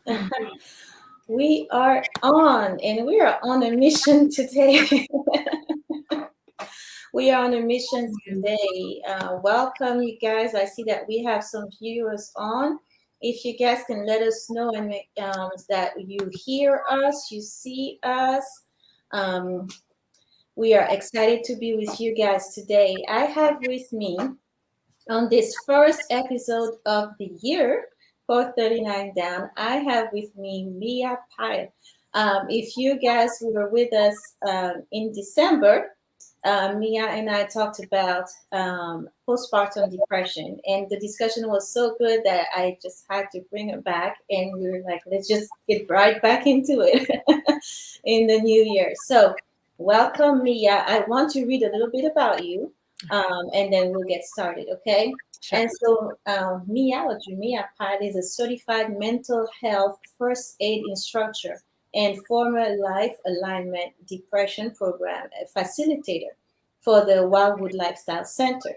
right. We are on, and we are on a mission today. We are on a mission today. Welcome, you guys. I see that we have some viewers on. If you guys can let us know and make that you hear us, you see us. Um, we are excited to be with you guys today. I have with me on this first episode of the year for 39 Down, I have with me Mia Pyle. If you guys were with us in December, Mia and I talked about postpartum depression, and the discussion was so good that I just had to bring it back, and we were like, let's just get right back into it in the new year. So, welcome, Mia. I want to read a little bit about you, and then we'll get started, okay? Sure. And so, Mia Pat is a certified mental health first aid instructor and former life alignment depression program facilitator for the Wildwood Lifestyle Center.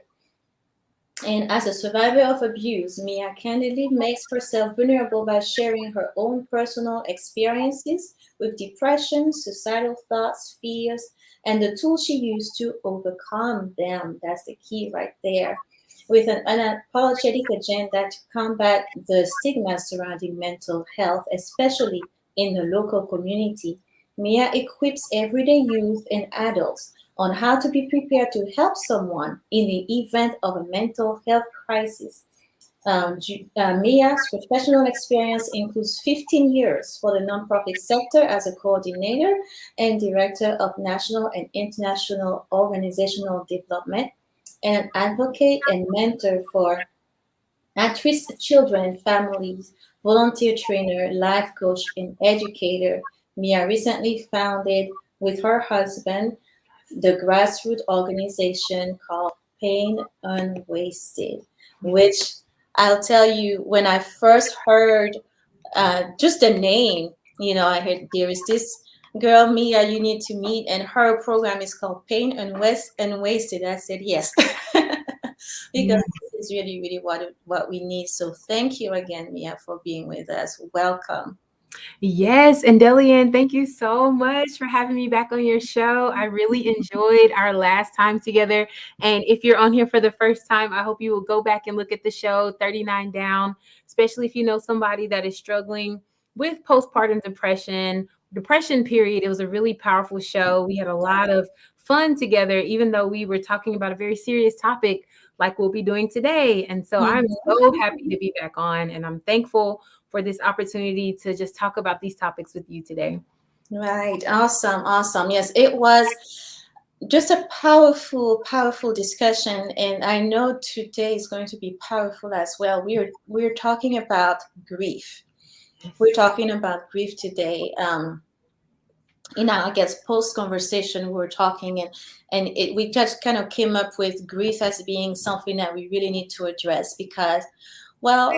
And as a survivor of abuse, Mia candidly makes herself vulnerable by sharing her own personal experiences with depression, suicidal thoughts, fears, and the tools she used to overcome them. That's the key right there. With an unapologetic agenda to combat the stigma surrounding mental health, especially in the local community, Mia equips everyday youth and adults on how to be prepared to help someone in the event of a mental health crisis. Mia's professional experience includes 15 years for the nonprofit sector as a coordinator and director of national and international organizational development, and an advocate and mentor for at-risk children and families, volunteer trainer, life coach, and educator. Mia recently founded with her husband the grassroots organization called Pain Unwasted, which I'll tell you, when I first heard just the name, I heard there is this girl, Mia, you need to meet, and her program is called Pain Unwasted. I said yes, because this is really, really what we need. So thank you again, Mia, for being with us. Welcome. Yes, and Delian, thank you so much for having me back on your show. I really enjoyed our last time together. And if you're on here for the first time, I hope you will go back and look at the show 39 Down, especially if you know somebody that is struggling with postpartum depression period. It was a really powerful show. We had a lot of fun together, even though we were talking about a very serious topic like we'll be doing today. And so I'm so happy to be back on, and I'm thankful for this opportunity to just talk about these topics with you today. Right. Awesome. Awesome. Yes, it was just a powerful, powerful discussion, and I know today is going to be powerful as well. We're talking about grief. We're talking about grief today. In our, I guess, post conversation, we were talking, and we just kind of came up with grief as being something that we really need to address because, well,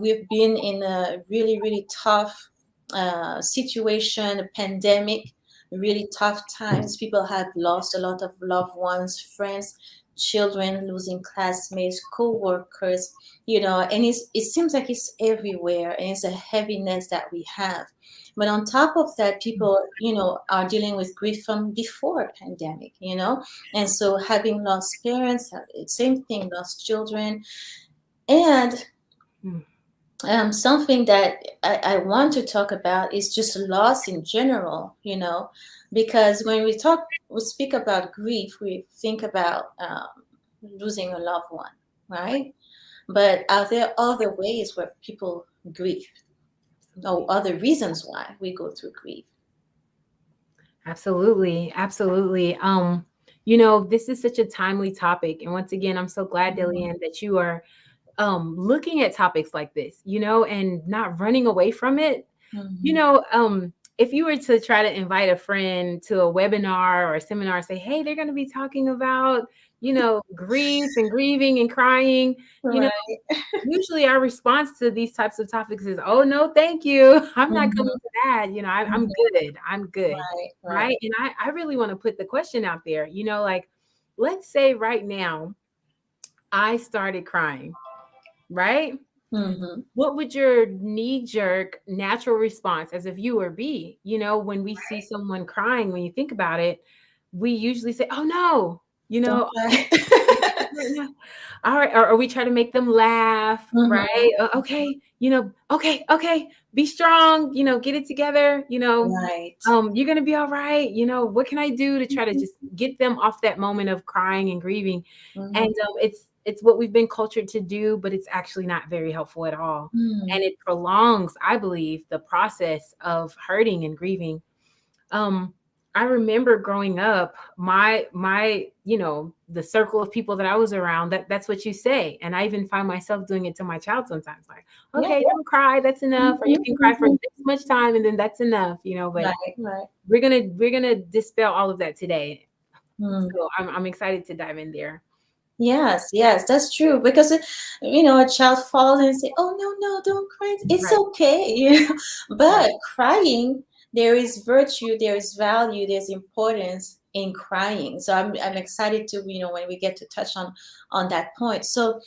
we've been in a really, really tough situation, a pandemic, really tough times. People have lost a lot of loved ones, friends, children, losing classmates, co-workers, and it seems like it's everywhere, and it's a heaviness that we have. But on top of that, people, are dealing with grief from before pandemic, and so having lost parents, same thing, lost children, and something that I want to talk about is just loss in general, because when we speak about grief, we think about losing a loved one, right? But are there other ways where people grieve, or other reasons why we go through grief? Absolutely. Absolutely. This is such a timely topic. And once again, I'm so glad, Delian, that you are looking at topics like this, and not running away from it. If you were to try to invite a friend to a webinar or a seminar, say, hey, they're going to be talking about, grief and grieving and crying, Right. usually our response to these types of topics is, oh, no, thank you. I'm not coming to that. I'm good. I'm good. Right. Right. Right. And I really want to put the question out there, like, let's say right now I started crying. Right? Mm-hmm. What would your knee jerk natural response as a viewer be? When we see someone crying, when you think about it, we usually say, oh no, Don't cry. all right, or we try to make them laugh, Mm-hmm. right? Okay, okay, okay, be strong, get it together, Right. you're gonna be all right. What can I do to try to just get them off that moment of crying and grieving? And Mm-hmm. it's what we've been cultured to do, but it's actually not very helpful at all. And Mm. it prolongs, I believe, the process of hurting and grieving. um I remember growing up, my the circle of people that I was around, that's what you say. And I even find myself doing it to my child sometimes, like, Yeah. okay, don't cry, that's enough, or you Mm-hmm. can cry for Mm-hmm. this much time and then that's enough, but Right. Right. we're gonna dispel all of that today. Mm. So I'm excited to dive in there. Yes, yes, that's true. Because a child falls and say, "Oh no, no, don't cry. It's Right. okay." Right. But crying, there is virtue, there is value, there's importance in crying. So I'm excited to when we get to touch on that point. So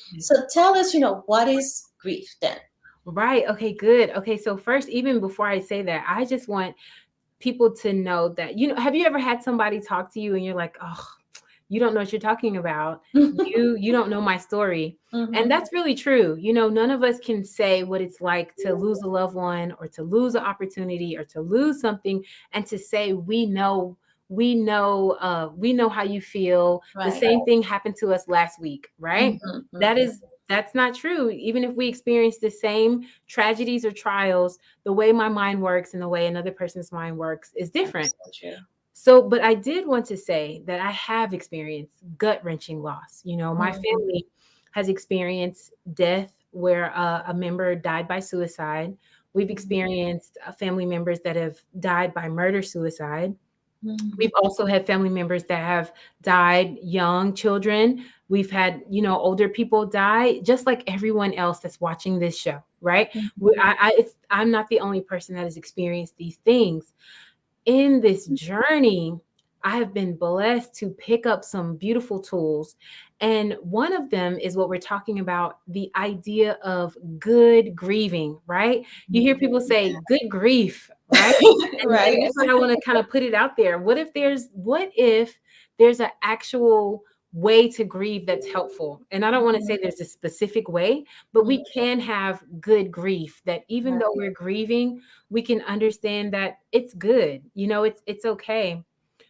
tell us, what is grief then? Right. Okay, good. Okay, so first, even before I say that, I just want people to know that, have you ever had somebody talk to you and you're like, oh, you don't know what you're talking about. You don't know my story. And Mm-hmm. that's really true. None of us can say what it's like to lose a loved one, or to lose an opportunity, or to lose something, and to say we know how you feel. The Right. same thing happened to us last week, right? Mm-hmm. That Mm-hmm. is that's not true. Even if we experience the same tragedies or trials, the way my mind works and the way another person's mind works is different. That's so true. So, but I did want to say that I have experienced gut wrenching loss. My Mm-hmm. family has experienced death where a member died by suicide. We've experienced family members that have died by murder suicide. Mm-hmm. We've also had family members that have died young, children. We've had, older people die, just like everyone else that's watching this show, right? Mm-hmm. I'm not the only person that has experienced these things. In this journey, I have been blessed to pick up some beautiful tools. And one of them is what we're talking about, the idea of good grieving, right? You hear people say good grief, right? And Right. that's what I want to kind of put it out there. What if there's an actual way to grieve that's helpful? And I don't want to say there's a specific way, but Mm. we can have good grief that even though Right. we're grieving, we can understand that it's good. It's okay.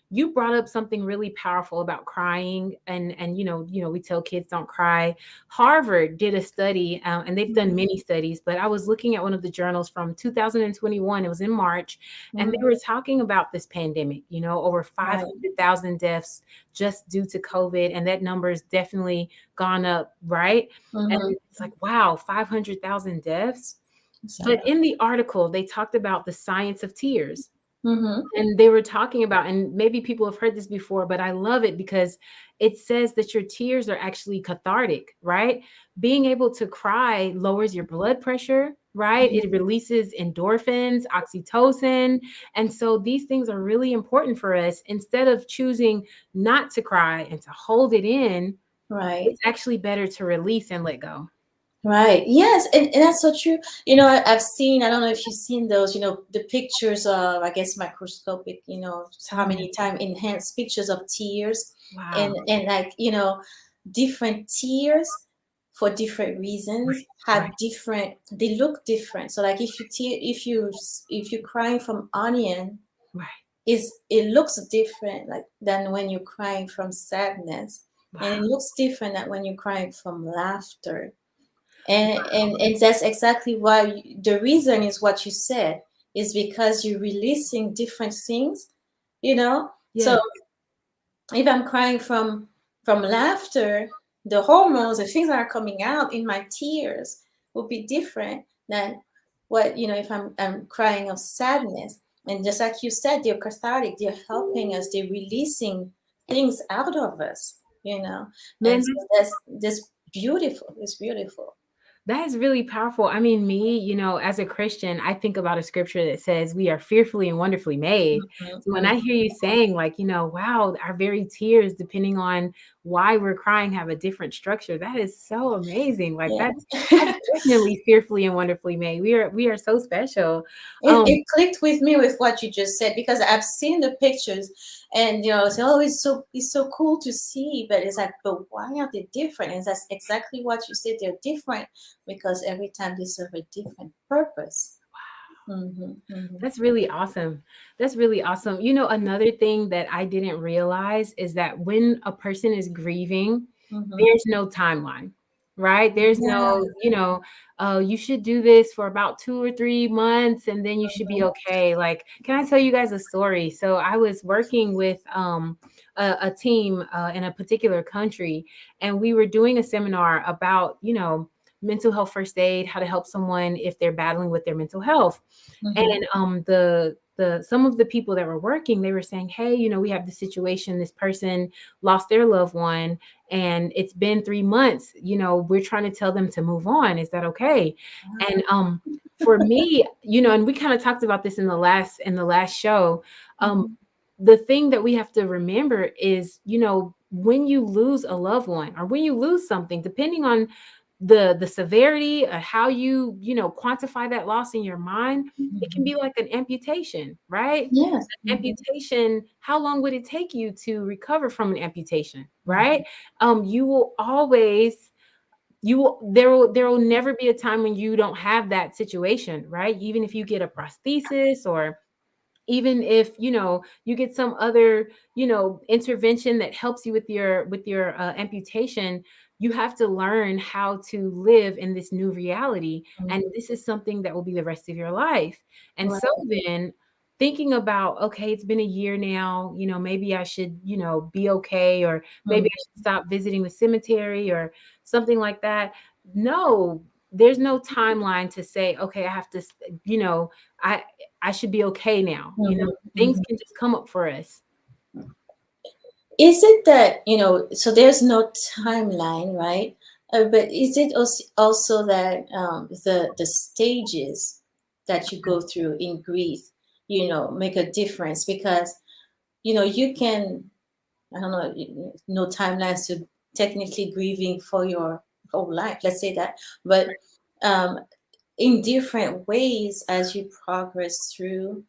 You brought up something really powerful about crying, and we tell kids don't cry. Harvard did a study, and they've done many studies, but I was looking at one of the journals from 2021. It was in March, and they Mm. were talking about this pandemic. Over Right. 500,000 deaths just due to COVID, and that number's definitely gone up, right? And Mm-hmm. it's like, wow, 500,000 deaths. It's a But lot. in the article, they talked about the science of tears. Mm-hmm. And they were talking about, and maybe people have heard this before, but I love it because it says that your tears are actually cathartic, right? Being able to cry lowers your blood pressure, right? It releases endorphins, oxytocin. And so these things are really important for us. Instead of choosing not to cry and to hold it in, Right. it's actually better to release and let go. Right. Yes, and that's so true. I've seen, I don't know if you've seen those, the pictures of, I guess, microscopic, how Mm, many time enhanced pictures of tears, and wow. like, different tears for different reasons Right. have Right. different, they look different. So like if you're crying from onion, Right. it looks different like than when you're crying from sadness. And it Wow. looks different than when you're crying from laughter. And that's exactly why the reason is what you said, is because you're releasing different things. So Yes. if I'm crying from laughter, the hormones, the things that are coming out in my tears will be different than what, if I'm crying of sadness. And just like you said, they're cathartic, they're helping us, they're releasing things out of us. Man, And so that's beautiful. It's beautiful. That is really powerful. I mean, me, as a Christian, I think about a scripture that says we are fearfully and wonderfully made. So when Mm-hmm. I hear you saying, like, wow, our very tears, depending on why we're crying, have a different structure, that is so amazing. Like Yeah. that's definitely fearfully and wonderfully made. We are so special. Um, It clicked with me with what you just said because I've seen the pictures, and say, oh, it's so cool to see, but it's like, but why are they different? And that's exactly what you said. They're different because every time they serve a different purpose. Mm-hmm, mm-hmm, That's really awesome. That's really awesome. Another thing that I didn't realize is that when a person is grieving, mm-hmm. there's no timeline, right? There's Yeah. no, you should do this for about 2 or 3 months and then you should be okay. Like, can I tell you guys a story? So I was working with a team in a particular country, and we were doing a seminar about, mental health first aid, how to help someone if they're battling with their mental health. Mm-hmm, And the some of the people that were working, they were saying, hey, we have this situation, this person lost their loved one, and it's been 3 months, we're trying to tell them to move on. Is that okay? And for me, and we kind of talked about this in the last show. um mm-hmm, the thing that we have to remember is, when you lose a loved one or when you lose something, depending on the severity of how you quantify that loss in your mind, it can mm-hmm. be like an amputation, right? Yes. Mm-hmm, Amputation, how long would it take you to recover from an amputation, mm-hmm, right? You will always you will there will never be a time when you don't have that situation, right? Even if you get a prosthesis, or even if you get some other intervention that helps you with your amputation, you have to learn how to live in this new reality, and mm-hmm. this is something that will be the rest of your life. And so Right. then, thinking about, okay, it's been a year now, maybe I should be okay, or maybe I should stop visiting the cemetery or something like that. No, there's no timeline to say, okay, I have to, you know I I should be okay now. Things Mm-hmm. can just come up for us. Is it that, so there's no timeline, right? But is it also that the stages that you go through in grief, make a difference? Because, you can, I don't know, no timelines to technically grieving for your whole life, let's say that. But um, in different ways as you progress through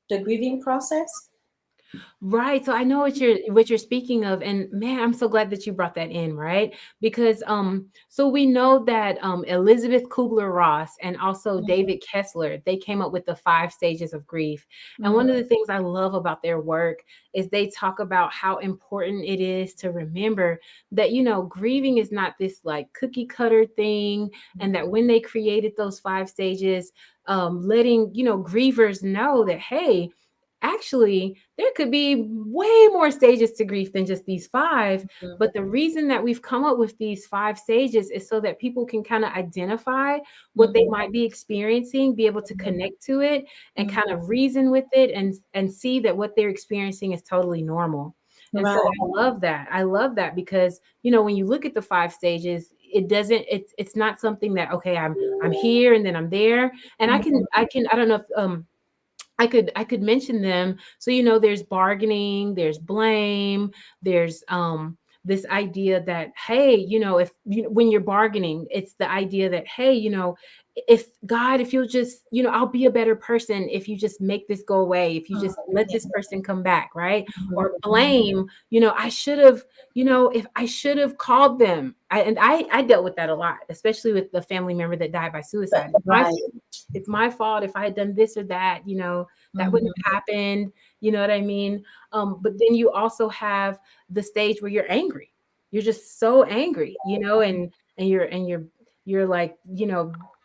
the grieving process. Right. So I know what you're speaking of, and man, I'm so glad that you brought that in, right? Because so we know that Elizabeth Kubler-Ross and also Mhm, David Kessler, they came up with the 5 stages of grief. And mhm, one of the things I love about their work is they talk about how important it is to remember that grieving is not this like cookie cutter thing, and that when they created those 5 stages, letting grievers know that, hey, actually there could be way more stages to grief than just these five. mhm, But the reason that we've come up with these 5 stages is so that people can kind of identify what they mhm, might be experiencing, be able to mhm, connect to it, and mhm. kind of reason with it, and see that what they're experiencing is totally normal. And so Right. I love that because when you look at the 5 stages, it's not something that, okay, I'm here and then I'm there. And Mhm, I don't know if I could mention them. So there's bargaining, there's blame, there's this idea that, hey, if when you're bargaining, it's the idea that, hey, if God, if you'll just, I'll be a better person if you just make this go away, if you mhm, just let yeah, this person come back, right? mhm, Or blame, I should have, if I should have called them. And I dealt with that a lot, especially with the family member that died by but suicide. right. It's my fault if I had done this or that, that wouldn't Mhm, have happened. You know what I mean? But then you also have the stage where you're angry. You're just so angry, and you're like,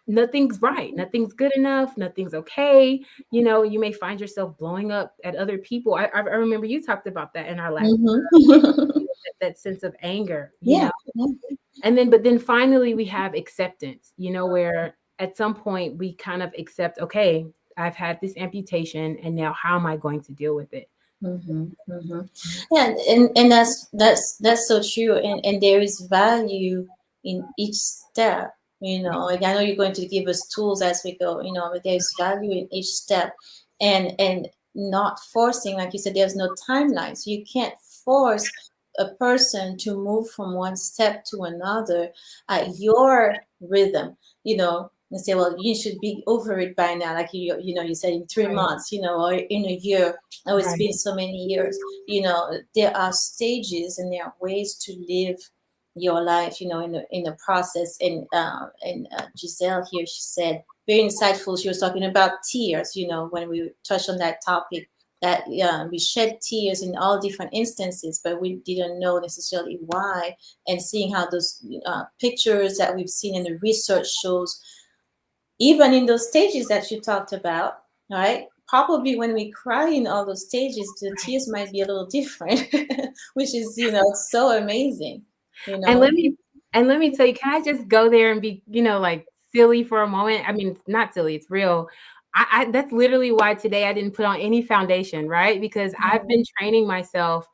nothing's right, nothing's good enough, nothing's okay. You may find yourself blowing up at other people. I remember you talked about that in our last, mhm. that sense of anger, Yeah, yeah. and then, but then finally we have acceptance, where at some point we kind of accept, okay, I've had this amputation, and now how am I going to deal with it? Mhm, mhm. Yeah, and that's so true, and there is value in each step. And I know you're going to give us tools as we go, but there's value in each step, and not forcing, like you said, there's no timeline. So you can't force a person to move from one step to another at your rhythm, and say, well, you should be over it by now, like you said, in three Right. months, or in a year. Oh, it's Right. been so many years. There are stages and there are ways to live your life, in the process. And Giselle here, she said, very insightful. She was talking about tears, when we touched on that topic, that we shed tears in all different instances, but we didn't know necessarily why. And seeing how those pictures that we've seen in the research shows, even in those stages that you talked about, right? Probably when we cry in all those stages, the tears might be a little different, which is, so amazing, you And know. let me tell you, can I just go there and be, like silly for a moment? I mean, it's not silly, it's real. I that's literally why today I didn't put on any foundation, right? Because I've been training myself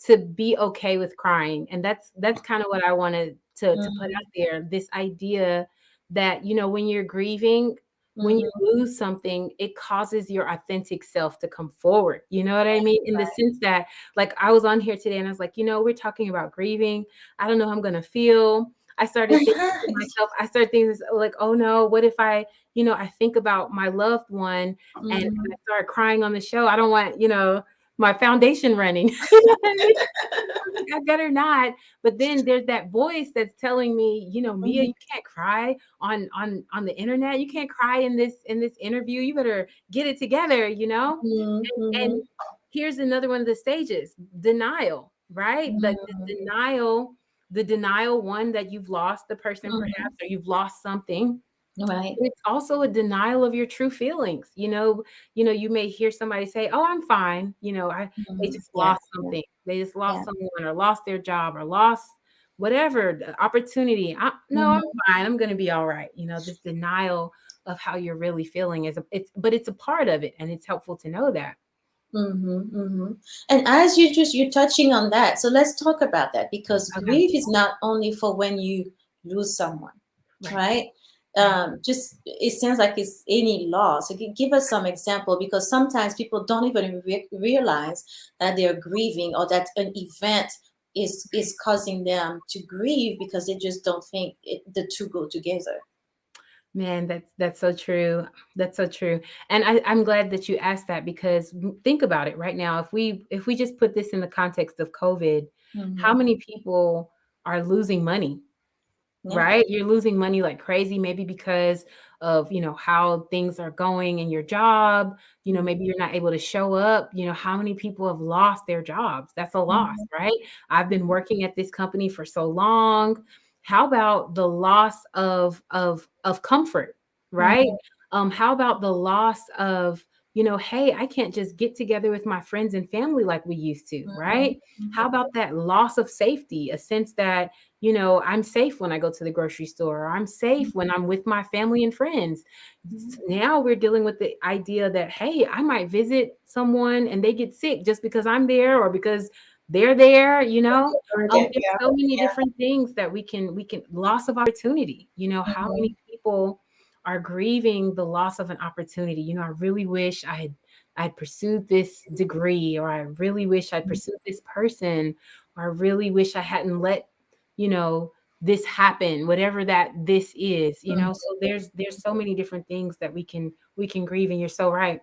to be okay with crying. And that's kind of what I wanted to put Mhm, out there. This idea that, when you're grieving, when you mhm, lose something, it causes your authentic self to come forward. You know what I mean? In the sense that, like, I was on here today and I was like, we're talking about grieving. I don't know how I'm gonna feel. I started thinking to right. myself, I started thinking like, oh no, what if I think about my loved one and I Mhm, start crying on the show. I don't want, my foundation running. You know what I mean? Like, I better not. But then there's that voice that's telling me, Mia, mhm, you can't cry on the internet. You can't cry in this interview. You better get it together, mhm, And mhm, here's another one of the stages, denial, right? The mhm, denial one that you've lost the person mhm. perhaps, or you've lost something. Right. It's also a denial of your true feelings. You may hear somebody say, "Oh, I'm fine." They Mhm. just Yeah, lost yeah, something. They just yeah. lost someone or lost their job or lost whatever the opportunity. No, I'm Mhm, fine. I'm going to be all right. This denial of how you're really feeling but it's a part of it, and it's helpful to know that. mhm, mhm. And as you're touching on that, so let's talk about that, because Okay. grief is not only for when you lose someone, Right. right? Right. Just it sounds like it's any loss. So give us some example, because sometimes people don't even realize that they're grieving, or that an event is causing them to grieve, because they just don't think the two go together. Man, that's so true. That's so true. And I'm glad that you asked that, because think about it right now. If we just put this in the context of COVID, how Hmm. many people are losing money? Yeah. Right? You're losing money like crazy, maybe because of, how things are going in your job. Maybe you're not able to show up. How many people have lost their jobs? That's a loss, Hmm. right? I've been working at this company for so long. How about the loss of comfort, right? Hmm. How about the loss of, hey, I can't just get together with my friends and family like we used to, right? How about that loss of safety, a sense that I'm safe when I go to the grocery store, or I'm safe when I'm with my family and friends. Now we're dealing with the idea that, hey, I might visit someone and they get sick just because I'm there or because they're there. There's Yeah. so many different things that we can loss of opportunity. How Hmm. many people are grieving the loss of an opportunity? I really wish I'd pursued this degree, or I really wish I'd pursued this person, or I really wish I hadn't let you know this happen, whatever that this is. So there's so many different things that we can grieve, and you're so right,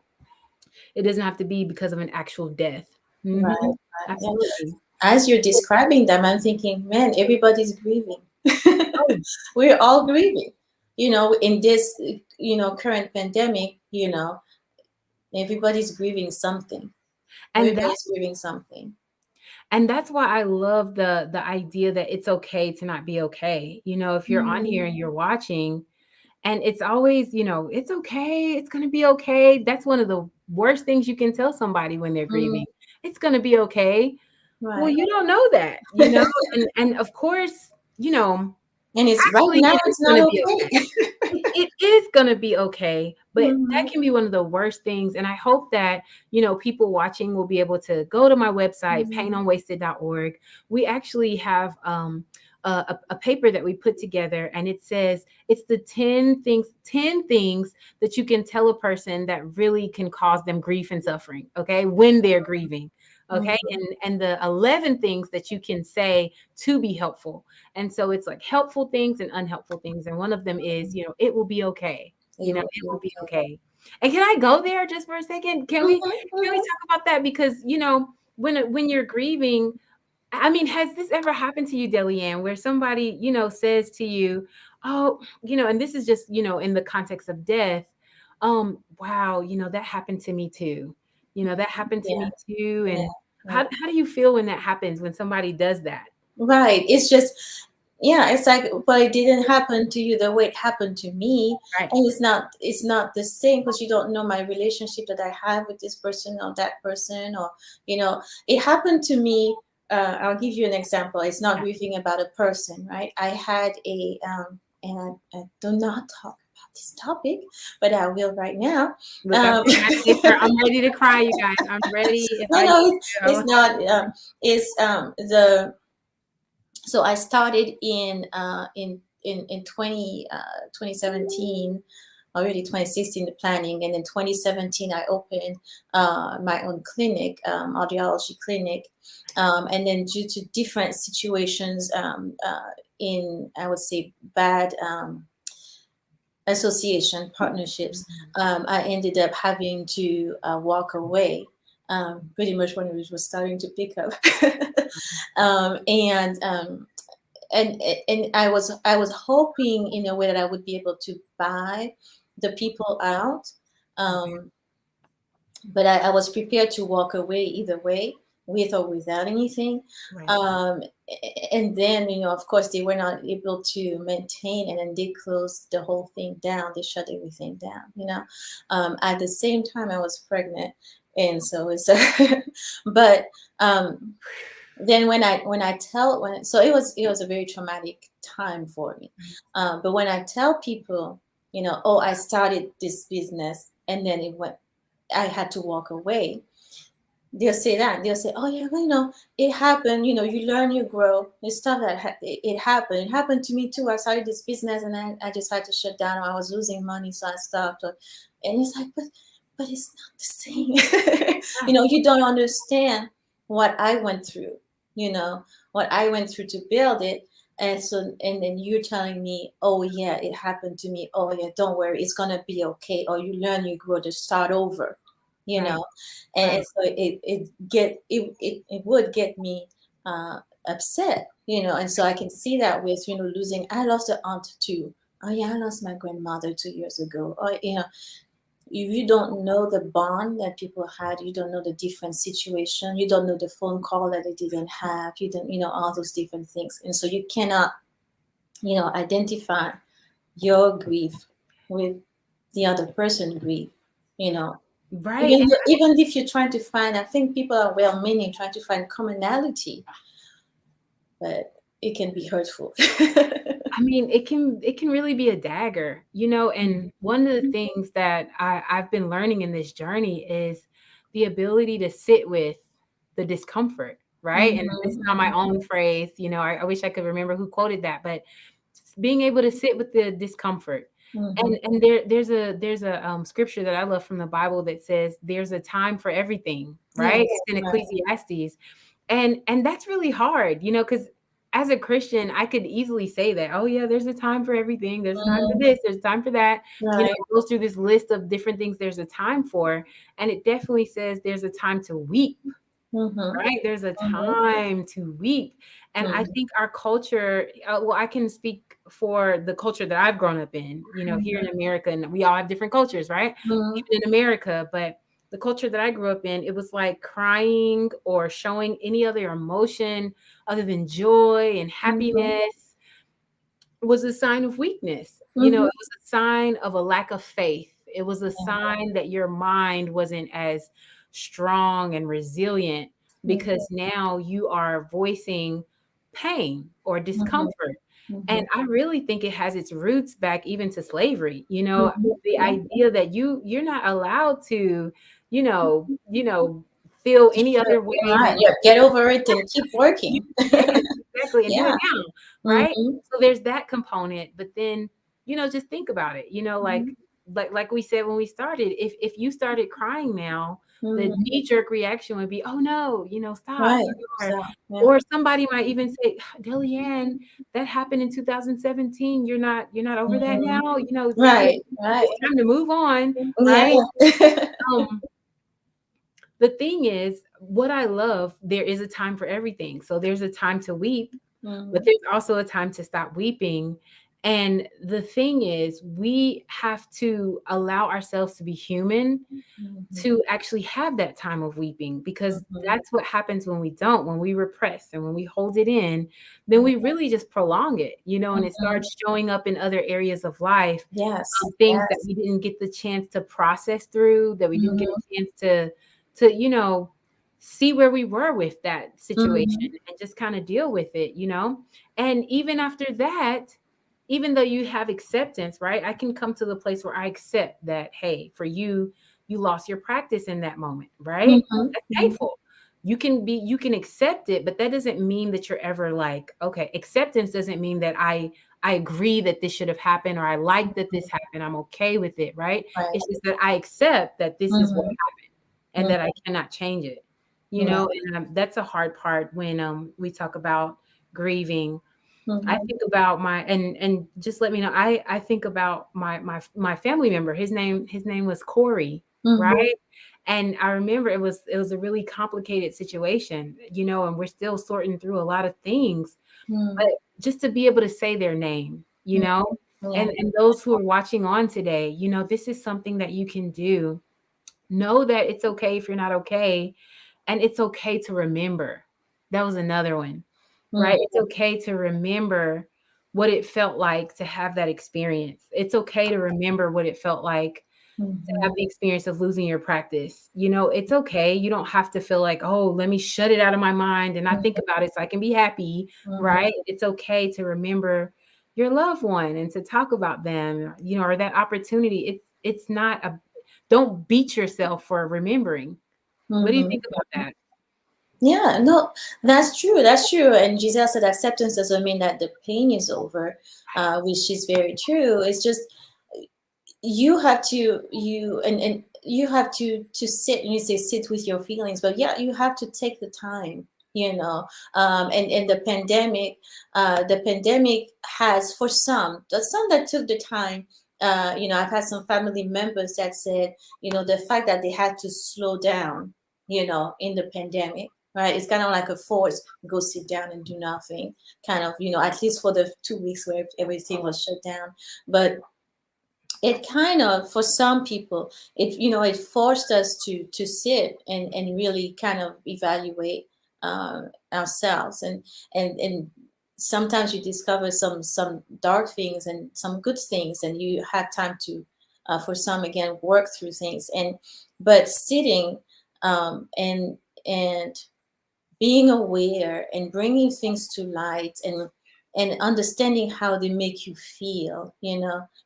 it doesn't have to be because of an actual death. Right, Hmm. right. Yeah. Absolutely. As you're describing them, I'm thinking, man, everybody's grieving. Oh, We're all grieving. In this, current pandemic, everybody's grieving something. and that Everybody's grieving something. and that's why I love the idea that it's okay to not be okay. If you're on Mhm, here and you're watching, and it's always, it's okay, it's going to be okay. That's one of the worst things you can tell somebody when they're mhm. grieving. It's going to be okay. Well, Right. you don't know that. And of course, And it's right actually now, it is it's not gonna be okay. okay. It is gonna be okay, but that Mhm, can be one of the worst things, and I hope that, people watching will be able to go to my website, mhm, painonwasted.org. We actually have, a paper that we put together, and it says it's the 10 things that you can tell a person that really can cause them grief and suffering, okay, when they're grieving. Okay. Mhm. And the 11 things that you can say to be helpful. And so it's like helpful things and unhelpful things. And one of them is, it will be okay. It will It be will be okay. okay. And can I go there just for a second? Mhm, Can we mhm. talk about that? Because, when you're grieving, I mean, has this ever happened to you, Delianne, where somebody, says to you, oh, and this is just, in the context of death, wow, that happened to me too. That happened to Yeah, me too. yeah, And yeah. how do you feel when that happens, when somebody does that? Right. It's just, yeah, it's like, but it didn't happen to you the way it happened to me. Right. And it's not the same because you don't know my relationship that I have with this person or that person, or, it happened to me. I'll give you an example. It's not Yeah. grieving about a person, right? I had and I do not talk about this topic, but I will right now. Look, Um, I think I'm ready to cry, you guys. I'm ready if no, I need no, to it's not. It's the so I started in 2017, already 2016 the planning, and in 2017 I opened my own clinic, audiology clinic, and then due to different situations, in, I would say, bad association partnerships, I ended up having to walk away, pretty much when it was starting to pick up. um, and um, and I was hoping in a way that I would be able to buy the people out, um, but I was prepared to walk away either way, with or without anything. Right. Um, and then, of course, they were not able to maintain, and then they closed the whole thing down. They shut everything down. At the same time, I was pregnant, and so it's, but um, then when I tell when so it was a very traumatic time for me, but when I tell people, oh, I started this business and then I had to walk away, they'll say, oh yeah, well, it happened, you learn, you grow, it's stuff that it happened to me too. I started this business and I just had to shut down, I was losing money, so I stopped. And it's like, but it's not the same. Yeah. You don't understand what I went through, you know what I went through to build it. And then you're telling me, oh yeah, it happened to me, oh yeah, don't worry, it's gonna be okay, or you learn, you grow, to start over, you Right. know and Right. so it would get me upset, and so I can see that with, losing. I lost an aunt too. Oh yeah, I lost my grandmother 2 years ago. Or, you don't know the bond that people had. You don't know the different situation. You don't know the phone call that they didn't have. You don't, all those different things. And so you cannot, identify your grief with the other person grief. You know, Right. even if you're trying to find, I think people are well-meaning, trying to find commonality, but it can be hurtful. I mean, it can really be a dagger, and one of the things that I've been learning in this journey is the ability to sit with the discomfort, right? And this is not my Mhm, own phrase, I wish I could remember who quoted that, but being able to sit with the discomfort. mhm, And there's a scripture that I love from the Bible that says there's a time for everything, right? yes, It's in right. Ecclesiastes. And that's really hard, because as a Christian, I could easily say that, oh yeah, there's a time for everything. There's a time for Mhm, this, there's a time for that. right. It goes through this list of different things there's a time for. And it definitely says there's a time to weep, Mhm, right? There's a mhm, time to weep. And I mhm, think our culture, well, I can speak for the culture that I've grown up in, here in mhm, America, and we all have different cultures, right? mhm, Even in America, but the culture that I grew up in, it was like crying or showing any other emotion other than joy and mhm, happiness was a sign of weakness. It mhm, was a sign of a lack of faith. It was a yeah, sign that your mind wasn't as strong and resilient, mhm, because now you are voicing pain or mhm, discomfort. And mhm, I really think it has its roots back even to slavery. mhm, The mhm. idea that you're not allowed to, you know, you know, feel any other way Right, than yeah, get over it and keep you working. yes, exactly, and do it Yeah. now, right? Mhm. So there's that component, but then, just think about it, Mhm. like we said when we started, if you started crying now, the Mhm. knee-jerk reaction would be, oh no, stop. Right. Or, So, yeah. or somebody might even say, Delianne, that happened in 2017. You're not over that Mhm. now. Right. Right. It's time to move on, Yeah. right? Um, the thing is, what I love, there is a time for everything. So there's a time to weep, but Mhm. there's also a time to stop weeping. And the thing is, we have to allow ourselves to be human Mhm. to actually have that time of weeping, because Mhm. that's what happens when we don't, when we repress and when we hold it in, then Mhm. we really just prolong it, and it Mhm. starts showing up in other areas of life, Yes. things that Yes. we didn't get the chance to process through, that we didn't get Mhm. a chance to see where we were with that situation Mhm. and just kind of deal with it. And even after that, even though you have acceptance, right? I can come to the place where I accept that, hey, for you, you lost your practice in that moment, right? Mhm. That's Mhm. painful. You can accept it, but that doesn't mean that you're ever like, okay, acceptance doesn't mean that I agree that this should have happened, or I like that this happened. I'm okay with it, right? Right. It's just that I accept that this is what Mhm. happened and Mhm. that I cannot change it. Yeah. And that's a hard part when we talk about grieving. I Mhm. think about and just let me know. I think about my family member. His name was Corey, Mhm. right? And I remember it was a really complicated situation, and we're still sorting through a lot of things. But Mhm. just to be able to say their name, Yeah. and those who are watching on today, this is something that you can do. Know that it's okay if you're not okay, and it's okay to remember. That was another one, Mhm. right? It's okay to remember what it felt like to have that experience. It's okay to remember what it felt like to have Mhm. the experience of losing your practice. It's okay. You don't have to feel like, oh, let me shut it out of my mind and not think about it so I can be happy, Mhm. right? It's okay to remember your loved one and to talk about them, or that opportunity. It's not a don't beat yourself for remembering. What do you think Mhm. about that? Yeah, no, that's true. That's true. And Giselle said acceptance doesn't mean that the pain is over, which is very true. It's just you have to and you have to sit, and you say sit with your feelings, but yeah, you have to take the time, and the pandemic has, for some that took the time. I've had some family members that said, the fact that they had to slow down, in the pandemic, right? It's kind of like a force, go sit down and do nothing, kind of, at least for the 2 weeks where everything was shut down. But it kind of, for some people, it forced us to sit and really kind of evaluate ourselves, and sometimes you discover some dark things and some good things, and you have time to, for some, again, work through things, but sitting, and being aware and bringing things to light, and understanding how they make you feel,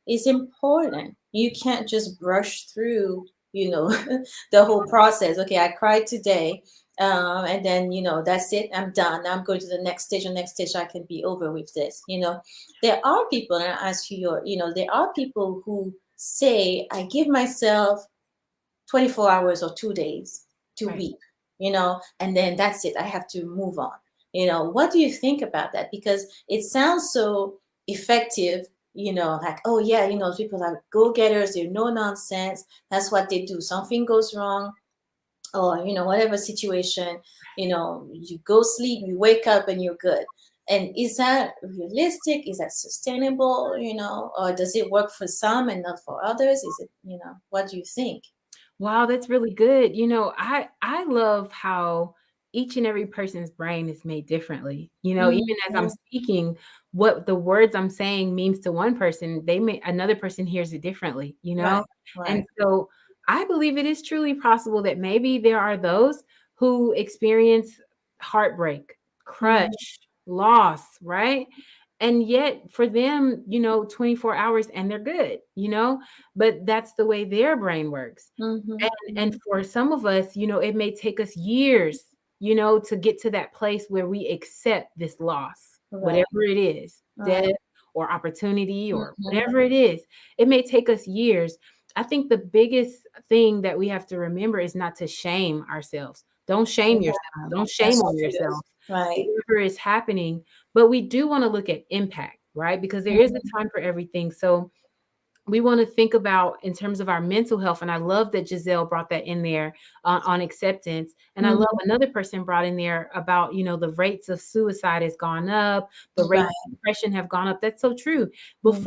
is important. You can't just brush through, the whole process. Okay, I cried today, and then, that's it, I'm done. Now I'm going to the next stage, and next stage I can be over with this. There are people, and I ask you, there are people who say, I give myself 24 hours or 2 days to Right. weep, and then that's it. I have to move on. What do you think about that? Because it sounds so effective, like, oh, yeah, people are go getters, they're no nonsense. That's what they do. Something goes wrong, or, whatever situation, you go sleep, you wake up, and you're good. And is that realistic? Is that sustainable? Or does it work for some and not for others? Is it, what do you think? Wow, that's really good. I love how each and every person's brain is made differently. Even as I'm Mhm. speaking, what the words I'm saying means to one person, another person hears it differently. Right, And right. so I believe it is truly possible that maybe there are those who experience heartbreak, Mhm, crush, loss, right? And yet for them, 24 hours and they're good. But that's the way their brain works. mhm, And mhm, for some of us, it may take us years, to get to that place where we accept this loss. Right. whatever it is, death Right. or opportunity or Mhm. whatever it is. It may take us years. I think the biggest thing that we have to remember is not to shame ourselves. Don't shame yourself. Yeah, Don't shame that's on true. yourself. Right. Whatever is happening, but we do want to look at impact, right? Because there is a Mhm. time for everything. So we want to think about in terms of our mental health. And I love that Giselle brought that in there on acceptance. And I love Mhm. another person brought in there about, the rates of suicide has gone up, the rates Right. of depression have gone up. That's so true. Mhm.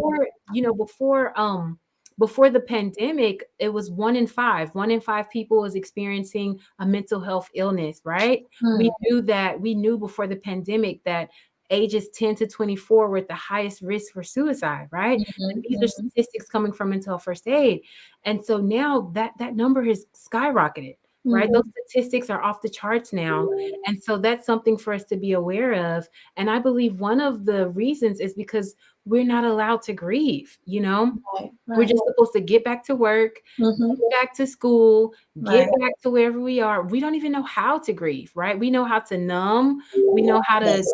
Before the pandemic, it was 1 in 5. 1 in 5 people was experiencing a mental health illness, right? Mm. We knew before the pandemic that ages 10 to 24 were at the highest risk for suicide, right? Mhm. These are Mhm. statistics coming from mental health first aid. And so now that number has skyrocketed, right? Those Mhm. statistics are off the charts now. And so that's something for us to be aware of. And I believe one of the reasons is because we're not allowed to grieve, you know? Right. We're Right. just supposed to get back to work, Mhm. get back to school, get Right. back to wherever we are. We don't even know how to grieve, right? We know how to numb. We know how to, Yes.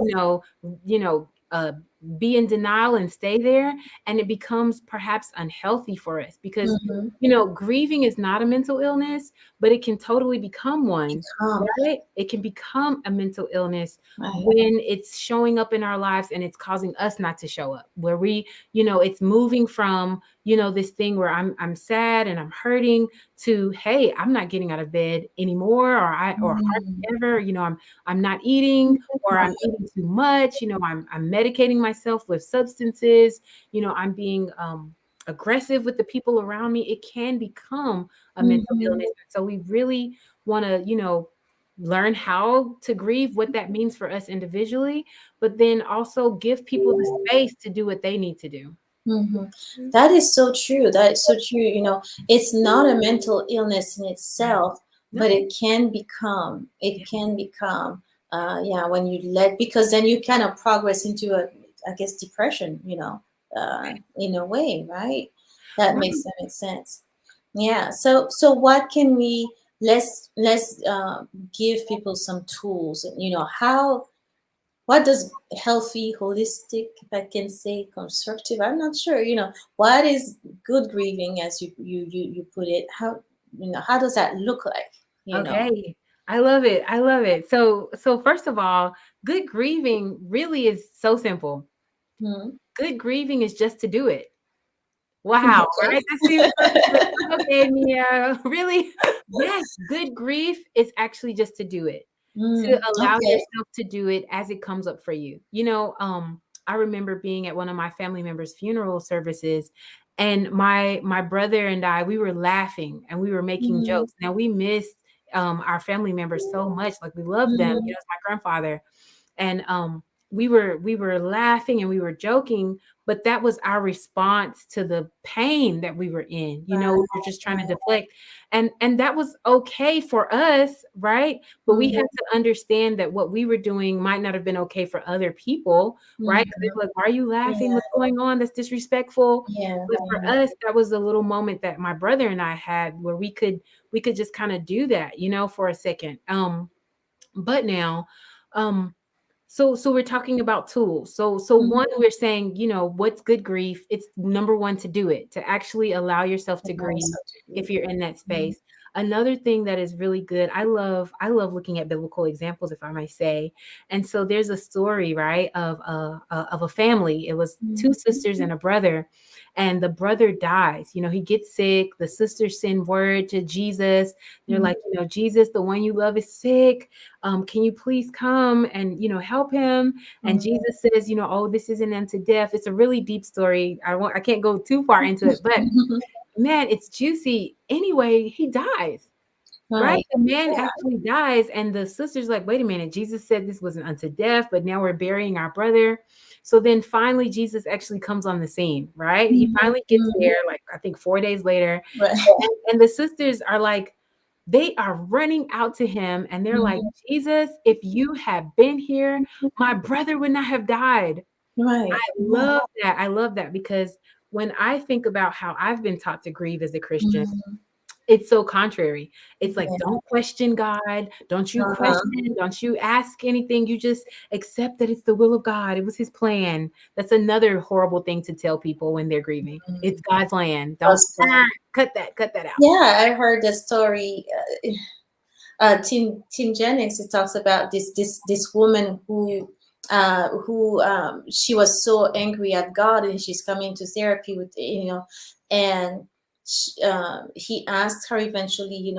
you know, uh, be in denial and stay there. And it becomes perhaps unhealthy for us because, Mhm. grieving is not a mental illness, but it can totally become one, Become. right? It can become a mental illness Right. when it's showing up in our lives and it's causing us not to show up, where it's moving from this thing where I'm sad and I'm hurting to, hey, I'm not getting out of bed anymore, or Mm. hardly ever, I'm not eating, or I'm Right. eating too much, I'm medicating myself with substances, I'm being aggressive with the people around me. It can become a mental Mhm. illness. So we really want to, learn how to grieve, what that means for us individually, but then also give people the space to do what they need to do. Mhm. That is so true. That is so true. It's not a mental illness in itself, but No. it can become. It Yeah. can become. Yeah, when you let, because then you kind of progress into I guess, depression. In a way, right? Right. That makes sense. Yeah. So what can we? Let's give people some tools. How, what does healthy, holistic, if I can say constructive, I'm not sure, what is good grieving, as you put it? How does that look like, you know? Okay. I love it. I love it. So first of all, good grieving really is so simple. Hmm. Good grieving is just to do it. Wow, Okay. right? That seems so simple. Okay, Mia, really? Yes, good grief is actually just to do it, to allow Okay. yourself to do it as it comes up for you. I remember being at one of my family members' funeral services, and my brother and I, we were laughing and we were making Hmm. jokes. Now we missed our family members so much, like we love them. Hmm. It's my grandfather, and we were laughing and we were joking, but that was our response to the pain that we were in. Right. We were just trying to deflect, and that was okay for us, right? But we Hmm. had to understand that what we were doing might not have been okay for other people, right? Because they Hmm. were like, "Why are you laughing? Yeah. What's going on? That's disrespectful." Yeah. But for us, that was a little moment that my brother and I had where we could just kind of do that, for a second. But now, um, so we're talking about tools. So Hmm. one, we're saying, what's good grief? It's number one to do it, to actually allow yourself to grieve if you're in that space. Another thing that is really good, I love looking at biblical examples, if I might say. And so there's a story, right, of a family. It was two sisters and a brother, and the brother dies. He gets sick. The sisters send word to Jesus. They're like, Jesus, the one you love is sick. Can you please come and help him? And Jesus says, oh, this isn't unto death. It's a really deep story. I can't go too far into it, but man, it's juicy. Anyway, he dies. Right? Right. The man actually dies, and the sister's like, wait a minute, Jesus said this wasn't unto death, but now we're burying our brother. So then finally, Jesus actually comes on the scene, right? He Mhm. finally gets Mhm. there, like I think 4 days later. Right. And the sisters are like, they are running out to him, and they're like, Mhm. Jesus, if you had been here, my brother would not have died. I Right. Yeah. love that. I love that because when I think about how I've been taught to grieve as a Christian, Mhm. it's so contrary. It's like, Yeah. don't question God. Don't you Uh-huh. question, don't you ask anything. You just accept that it's the will of God. It was his plan. That's another horrible thing to tell people when they're grieving. It's Mm. God's plan. Don't God's plan. cut that out. Yeah, I heard the story. Tim Jennings, it talks about this woman who she was so angry at God, and she's coming to therapy with, and he asked her eventually,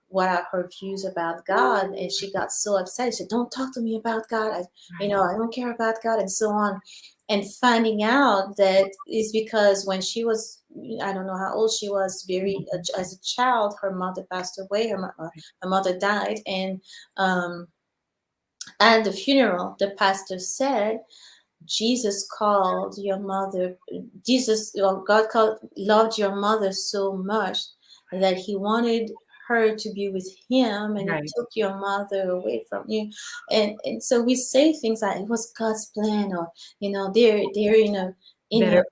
what are her views about God, and she got so upset. She said, "Don't talk to me about God. Right. I don't care about God," and so on. And finding out that is because when she was, I don't know how old she was, very as a child, her mother passed away. Her mother died, and um, at the funeral, the pastor said, Jesus called your mother, God loved your mother so much that he wanted her to be with him, and he Right. took your mother away from you. And so we say things like it was God's plan, or, they're Better in a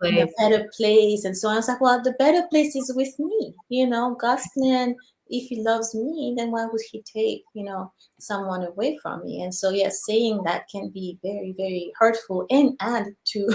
place. better place. And so I was like, well, the better place is with me. God's plan, if he loves me, then why would he take, someone away from me? And so, yes, saying that can be very, very hurtful and add to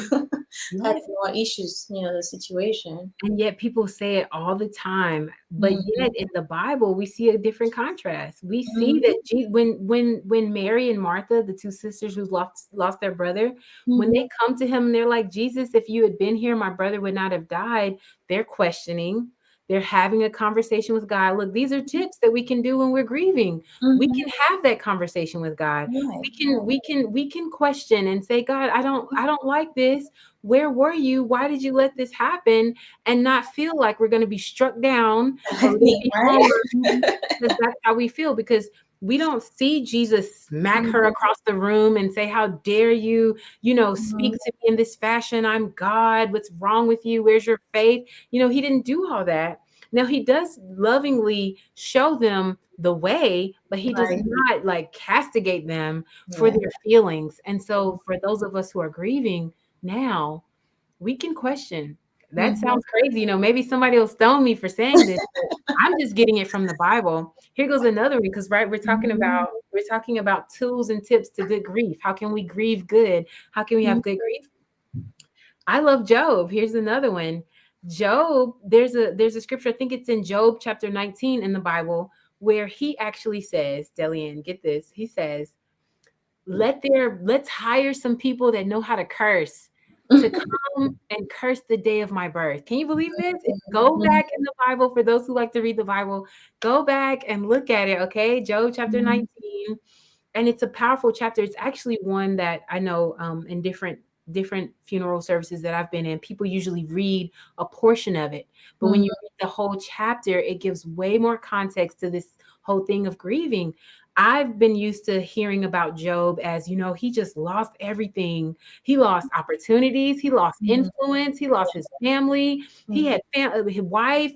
add Yes. more issues, the situation. And yet people say it all the time. But Mm-hmm. yet in the Bible, we see a different contrast. We see Mm-hmm. that when Mary and Martha, the two sisters who lost their brother, when Mm-hmm. they come to him and they're like, Jesus, if you had been here, my brother would not have died. They're questioning. They're having a conversation with God. Look, these are tips that we can do when we're grieving. We Mm-hmm. can have that conversation with God. Right, We can question and say, God, I don't like this. Where were you? Why did you let this happen? And not feel like we're going to be struck down or we're going to right. be Right. harmed, because that's how we feel. Because we don't see Jesus smack her Mm-hmm. across the room and say, how dare you, speak to me in this fashion? I'm God. What's wrong with you? Where's your faith? He didn't do all that. Now he does lovingly show them the way, but he does Right. not like castigate them for Yeah. their feelings. And so for those of us who are grieving now, we can question. That Mm-hmm. sounds crazy. Maybe somebody will stone me for saying this, but I'm just getting it from the Bible. Here goes another one, because right, Mm-hmm. we're talking about tools and tips to good grief. How can we grieve good? How can we have good grief? I love Job. Here's another one. Job, there's a scripture, I think it's in Job chapter 19 in the Bible, where he actually says, Delian, get this. He says, let's hire some people that know how to curse to come and curse the day of my birth. Can you believe this? Go back in the Bible, for those who like to read the Bible. Go back and look at it, okay? Job chapter Mm-hmm. 19. And it's a powerful chapter. It's actually one that I know, in different funeral services that I've been in, people usually read a portion of it. But when you read the whole chapter, it gives way more context to this whole thing of grieving. I've been used to hearing about Job as, he just lost everything. He lost opportunities. He lost influence. He lost his family. He Mm-hmm. had his wife,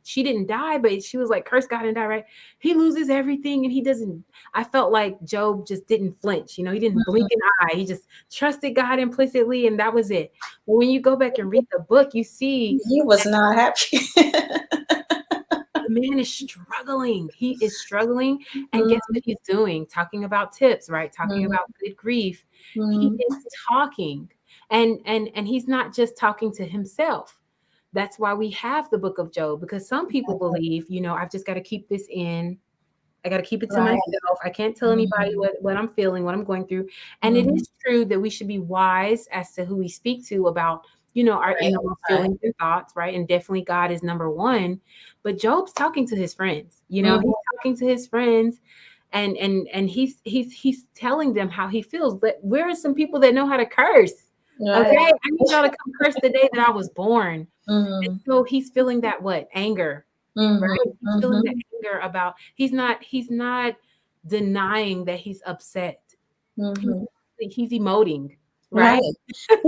she didn't die, but she was like, curse God and die, right? He loses everything and he doesn't. I felt like Job just didn't flinch. He didn't blink an eye. He just trusted God implicitly, and that was it. But when you go back and read the book, you see He was not happy. the man is struggling. He is struggling. And guess Mm-hmm. what he's doing? Talking about tips, right? Talking about good grief. He is talking. And he's not just talking to himself. That's why we have the book of Job, because some people believe, I've just got to keep this in. I got to keep it to Right. myself. I can't tell anybody Mm-hmm. what I'm feeling, what I'm going through. And it Mm-hmm. is true that we should be wise as to who we speak to about, our Right. innermost Right. feelings and thoughts, right? And definitely God is number one. But Job's talking to his friends, he's Mm-hmm. talking to his friends, and he's telling them how he feels. But where are some people that know how to curse? Okay, Right. I need y'all to come curse the day that I was born. And Mm-hmm. so he's feeling that what? Anger, Mm-hmm. right? He's feeling Mm-hmm. that anger about he's not denying that he's upset. He's Mm-hmm. he's emoting, Right. right?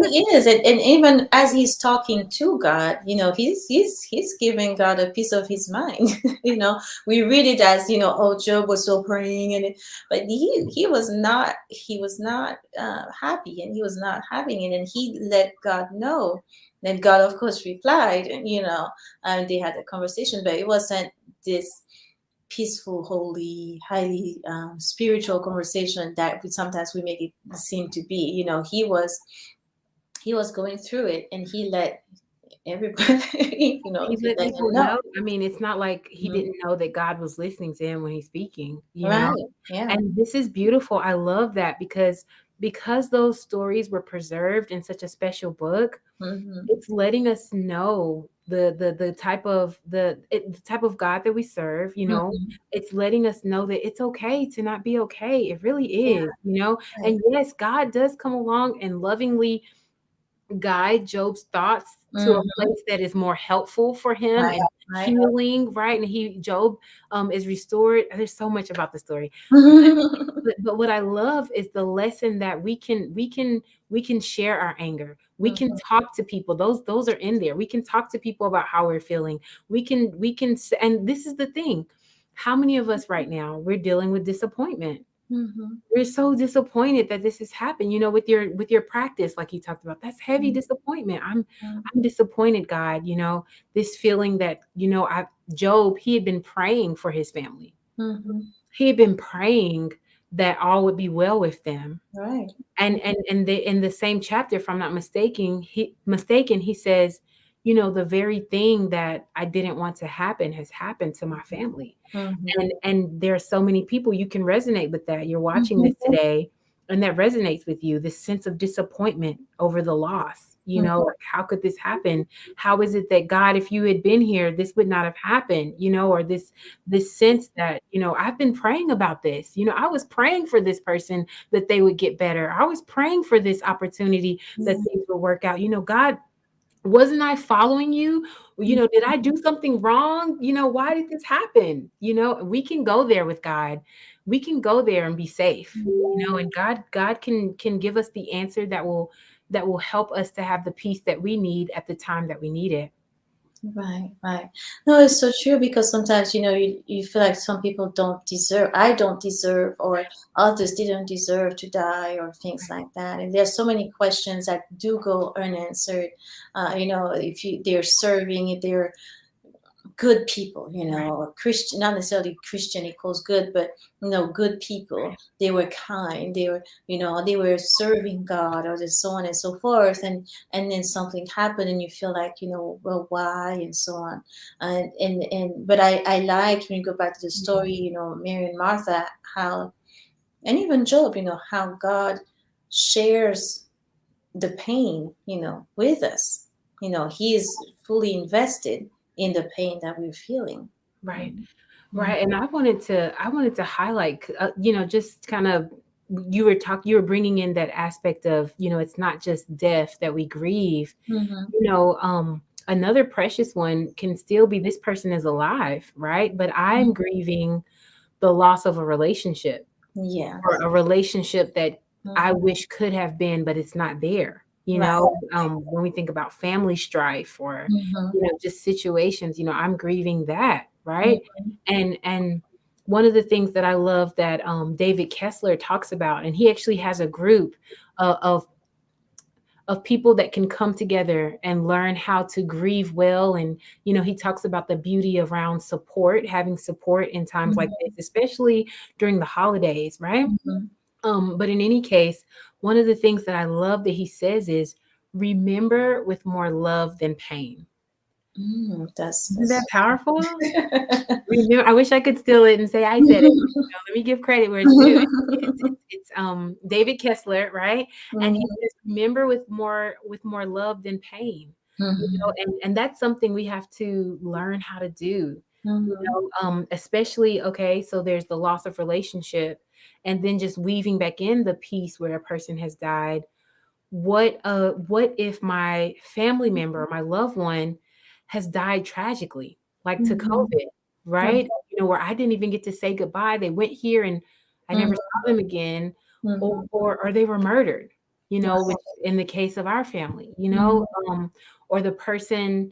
He is, and even as he's talking to God, he's giving God a piece of his mind. We read it as, oh, Job was so praying, but he was not happy, and he was not having it, and he let God know. Then God, of course, replied, and they had a conversation, but it wasn't this peaceful, holy, highly spiritual conversation that sometimes we make it seem to be. He was going through it, and he let everybody, He he let let people them know. know. I mean, it's not like he Mhm. didn't know that God was listening to him when he's speaking, you know? Right. Yeah. And this is beautiful. I love that because those stories were preserved in such a special book, Hmm. it's letting us know the type of God that we serve, you know. Hmm. It's letting us know that it's okay to not be okay. It really Yeah. is, you know. Right. And yes, God does come along and lovingly guide Job's thoughts to a Hmm. place that is more helpful for him Right. and Right. healing, right? And Job is restored. There's so much about the story. But what I love is the lesson that we can share our anger. We can Hmm. talk to people. Those are in there. We can talk to people about how we're feeling. And this is the thing. How many of us right now we're dealing with disappointment? Hmm. We're so disappointed that this has happened, you know, with your practice, like you talked about. That's heavy disappointment. I'm disappointed, God, you know, this feeling that, you know, Job, he had been praying for his family. Hmm. He had been praying that all would be well with them. Right. And in the same chapter, if I'm not mistaken, he says, you know, the very thing that I didn't want to happen has happened to my family. Hmm. And there are so many people you can resonate with that. You're watching this Hmm. today and that resonates with you, this sense of disappointment over the loss. You know, like, how could this happen? How is it that, God, if you had been here, this would not have happened, you know, or this sense that, you know, I've been praying about this. You know, I was praying for this person that they would get better. I was praying for this opportunity that Yeah. things would work out. You know, God, wasn't I following you? You know, did I do something wrong? You know, why did this happen? You know, we can go there with God. We can go there and be safe. You know, and God can give us the answer that will help us to have the peace that we need at the time that we need it. Right, right. No, it's so true because sometimes, you feel like some people don't deserve, I don't deserve, or others didn't deserve to die, or things like that. And there's so many questions that do go unanswered. If they're serving, if they're good people, Right. Christian, not necessarily Christian equals good, but good people. They were kind. They were serving God, or so on and so forth. And then something happened, and you feel like, well, why, and so on. But I liked when you go back to the story, Mary and Martha, how, and even Job, how God shares the pain, with us. He is fully invested in the pain that we're feeling. Right. Mhm. Right. And I wanted to highlight, you know, just kind of, you were bringing in that aspect of, you know, it's not just death that we grieve. Mhm. You know, another precious one can still be, this person is alive, right? But I'm grieving the loss of a relationship, or Yes. a relationship that I Mhm. wish could have been, but it's not there. You Right. know, when we think about family strife, or, Mhm. you know, just situations, you know, I'm grieving that, right? Mhm. And one of the things that I love that David Kessler talks about, and he actually has a group of people that can come together and learn how to grieve well. And, you know, he talks about the beauty around support, having support in times like Mhm. this, especially during the holidays, right? Mhm. But in any case, one of the things that I love that he says is, remember with more love than pain. Isn't that That's powerful? I wish I could steal it and say I said it. You know, let me give credit where it's due. It's David Kessler, right? And he Mhm. says, remember with more love than pain. You know, Mhm. and that's something we have to learn how to do. You Mhm. know, especially, okay, so there's the loss of relationship, and then just weaving back in the piece where a person has died. What if my family member, my loved one, has died tragically, like to Mhm. COVID, right? You know, where I didn't even get to say goodbye. They went here and I Mhm. never saw them again, or Mhm. or they were murdered, you know, Right. which in the case of our family, you know, Mhm. or the person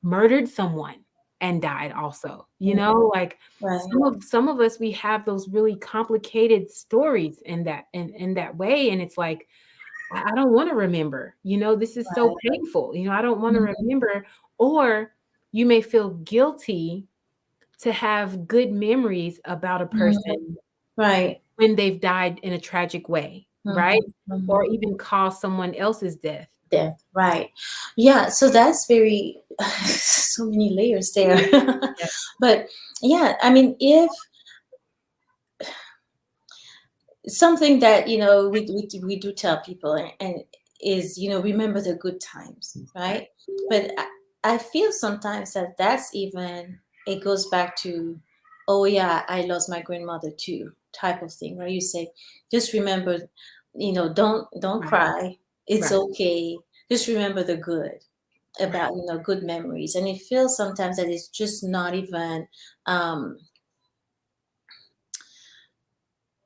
murdered someone and died also, you Mhm. know, like Right. some of us, we have those really complicated stories in that way. And it's like, I don't want to remember, you know, this is so Right. painful. You know, I don't want to Mhm. remember, or you may feel guilty to have good memories about a Mhm. person Right. when they've died in a tragic way, right? Mhm. Or Mhm. even caused someone else's death. Death. Right. Yeah. So that's very so many layers there. Yeah. But yeah, I mean, if something that we do tell people, and is, remember the good times, Right. right? But I feel sometimes that that's even, it goes back to, oh yeah, I lost my grandmother too, type of thing, where you say, just remember, don't Right. cry, it's Right. okay, just remember the good, Right. about good memories. And it feels sometimes that it's just not even, um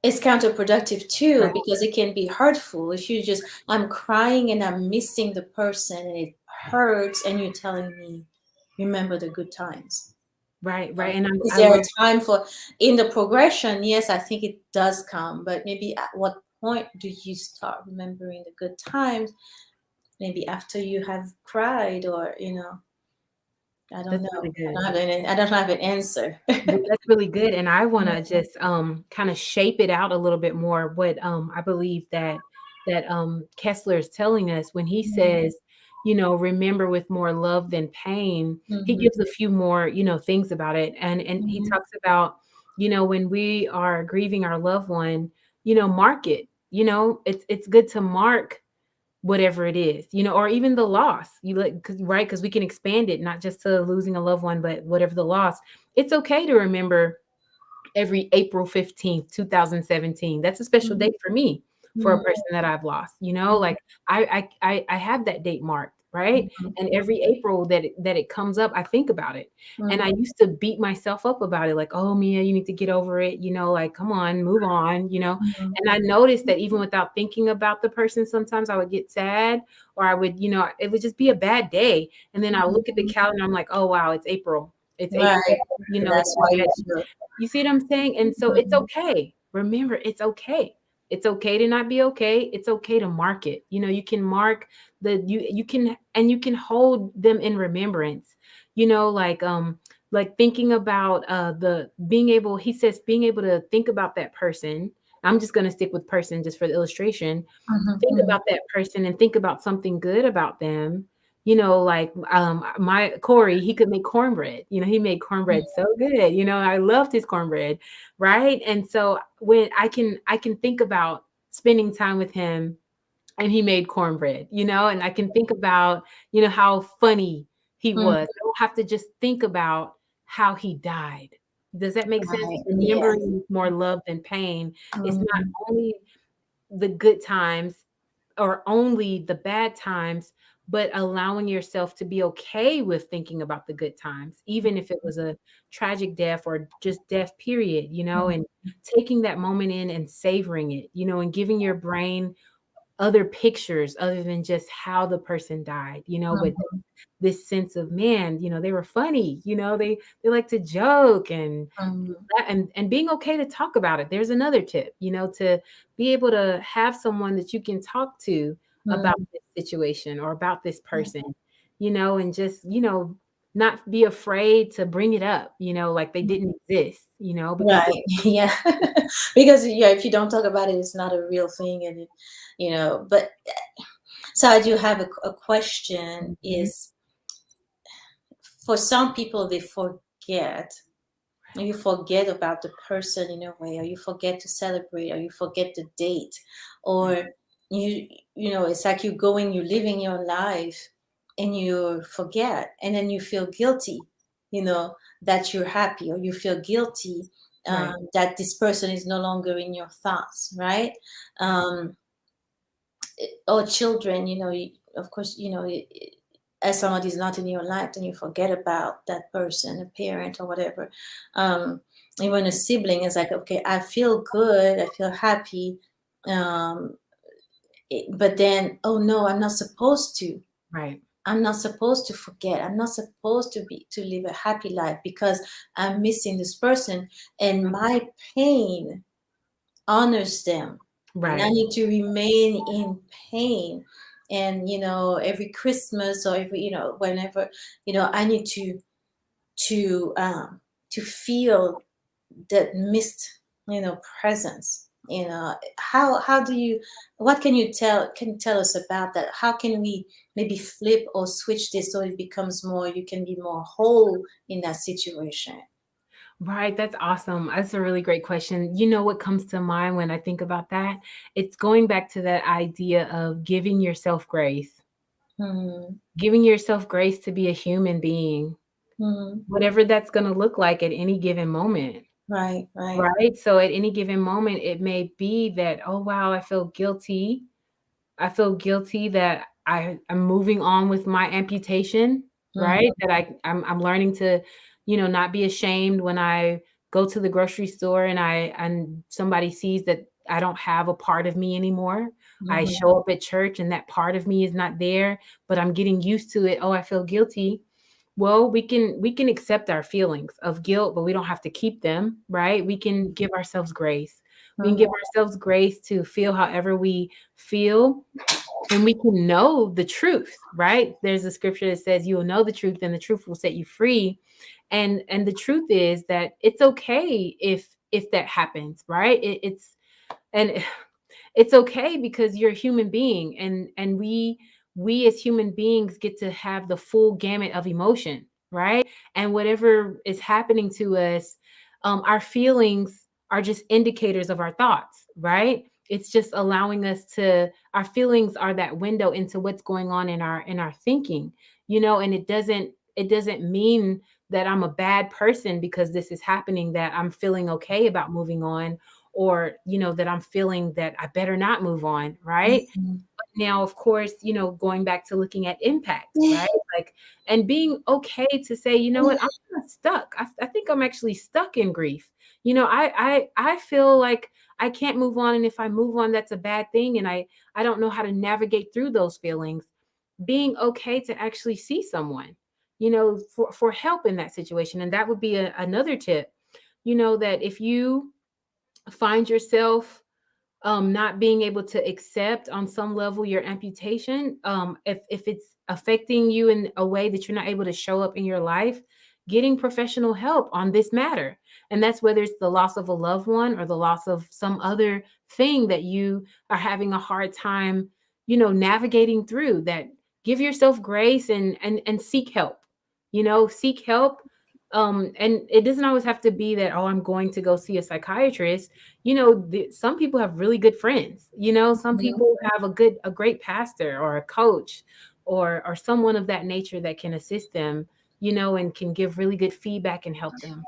it's counterproductive too, Right. because it can be hurtful if you just, I'm crying and I'm missing the person and it hurts, and you're telling me, remember the good times. Right. Right. And Is I there a love time for, in the progression? Yes, I think it does come, but maybe at what point do you start remembering the good times? Maybe after you have cried, or I don't that's know. really good. I don't have an answer. Well, that's really good, and I wanna just, kinda shape it out a little bit more, what, I believe that Kessler is telling us when he Mhm. says, "Remember with more love than pain." He Mhm. gives a few more, things about it, and he Mhm. talks about, when we are grieving our loved one, mark it, it's good to mark whatever it is, or even the loss. You like, cause right, because we can expand it not just to losing a loved one, but whatever the loss. It's okay to remember every April 15th, 2017. That's a special Mhm. date for me, for a Mhm. person that I've lost. Mhm. Like I have that date marked, right? Mhm. And Mhm. every April that it comes up, I think about it. And I Mhm. used to beat myself up about it, like, oh Mia, you need to get over it, like, come on, move on. Mhm. And I noticed that even without thinking about the person, sometimes I would get sad, or I would, it would just be a bad day. And then I look at the Mhm. calendar, I'm like, oh wow, it's April. It's Right. April, it's That's a why you bad, feel. you see what I'm saying? And so it's Mhm. okay. Remember, it's okay. It's okay to not be okay. It's okay to mark it. You can mark you can, and you can hold them in remembrance. Like thinking about the being able, he says, being able to think about that person. I'm just going to stick with person just for the illustration. Mhm. Think Mhm. about that person and think about something good about them. Like my Corey, he could make cornbread. He made cornbread so good. I loved his cornbread, right? And so when I can think about spending time with him, and he made cornbread, and I can think about, how funny he Mhm. was. I don't have to just think about how he died. Does that make sense? Right. Yes. Remembering with more love than pain is not Mhm. only the good times or only the bad times, but allowing yourself to be okay with thinking about the good times, even if it was a tragic death or just death, period, and taking that moment in and savoring it, and giving your brain other pictures other than just how the person died, but Mhm. this sense of, man, they were funny, they like to joke, and Mhm. and being okay to talk about it. There's another tip, to be able to have someone that you can talk to about Mhm. this situation or about this person, and just, not be afraid to bring it up, like they didn't exist, because Right. Yeah. Because yeah, if you don't talk about it, it's not a real thing, and But so I do have a question. Mhm. Is, for some people, they forget. You forget about the person in a way, or you forget to celebrate, or you forget the date, Right, or it's like you're living your life, and you forget, and then you feel guilty, you know, that you're happy, or you feel guilty, right, that this person is no longer in your thoughts, right? Um, or children, of course, as somebody's not in your life, then you forget about that person, a parent or whatever. Um, Even a sibling is like, okay, I feel good, I feel happy, um, but then, oh no, I'm not supposed to. right, I'm not supposed to forget. I'm not supposed to live a happy life because I'm missing this person, and my pain honors them, and I right, need to remain in pain. And every Christmas, or every, whenever, I need to. to feel that missed, presence. How do you, what can you tell us about that? How can we maybe flip or switch this so it becomes more, you can be more whole in that situation? Right, that's awesome. That's a really great question. You know what comes to mind when I think about that? It's going back to that idea of giving yourself grace, Hmm. giving yourself grace to be a human being, Hmm. whatever that's going to look like at any given moment. Right, right. Right. So at any given moment, it may be that, oh, wow, I feel guilty. I feel guilty that I'm moving on with my amputation, right? Hmm. That I'm learning to, not be ashamed when I go to the grocery store and somebody sees that I don't have a part of me anymore. I Hmm. show up at church and that part of me is not there, but I'm getting used to it. Oh, I feel guilty. Well, we can accept our feelings of guilt, but we don't have to keep them, right? We can give ourselves grace. We can give Hmm. ourselves grace to feel however we feel, and we can know the truth, right? There's a scripture that says you will know the truth and the truth will set you free. And the truth is that it's okay if that happens, right? And it's okay because you're a human being, and we as human beings get to have the full gamut of emotion, right? And whatever is happening to us, our feelings are just indicators of our thoughts, right? It's just allowing us to, our feelings are that window into what's going on in our thinking, and it doesn't mean that I'm a bad person because this is happening, that I'm feeling okay about moving on, or that I'm feeling that I better not move on, right? Hmm. Now, of course, going back to looking at impact, right? Like, and being okay to say, you know what, I'm not stuck. I think I'm actually stuck in grief. I feel like I can't move on, and if I move on, that's a bad thing, and I don't know how to navigate through those feelings. Being okay to actually see someone, for help in that situation, and that would be another tip. That if you find yourself not being able to accept on some level your amputation, if it's affecting you in a way that you're not able to show up in your life, getting professional help on this matter. And that's whether it's the loss of a loved one or the loss of some other thing that you are having a hard time, navigating through. That give yourself grace and seek help. Seek help. And it doesn't always have to be that, oh, I'm going to go see a psychiatrist. Some people have really good friends. Some Hmm. people have a great pastor or a coach, or someone of that nature that can assist them, and can give really good feedback and help them.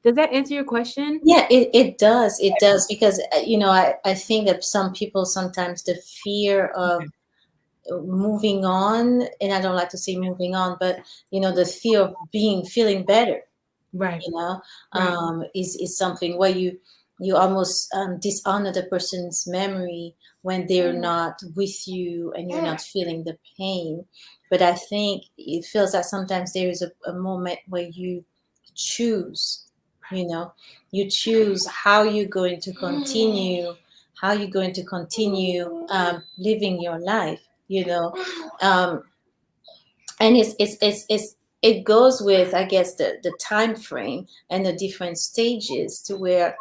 Does that answer your question? Yeah, it does. It does because I think that some people sometimes the fear of moving on, and I don't like to say moving on, but the fear of feeling better, Right, you know, right. is something where you almost dishonor the person's memory when they're not with you and you're not feeling the pain. But I think it feels like sometimes there is a moment where you choose, you know, you choose how you're going to continue, living your life, um, and it goes with, I guess, the time frame and the different stages to where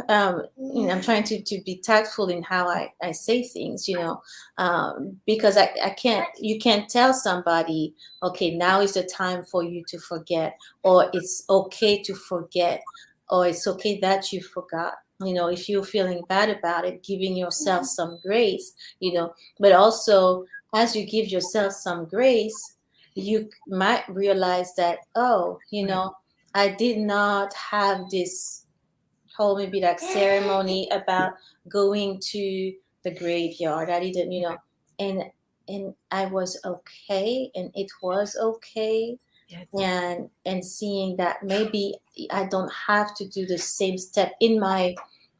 I'm trying to be tactful in how I say things, because I can't, you can't tell somebody, okay, now is the time for you to forget, or it's okay to forget, or it's okay that you forgot. If you're feeling bad about it, giving yourself some grace, but also as you give yourself some grace, you might realize that, oh, Right. I did not have this whole maybe like ceremony about going to the graveyard. I didn't, and I was okay, and it was okay, Yes. and seeing that maybe I don't have to do the same step in my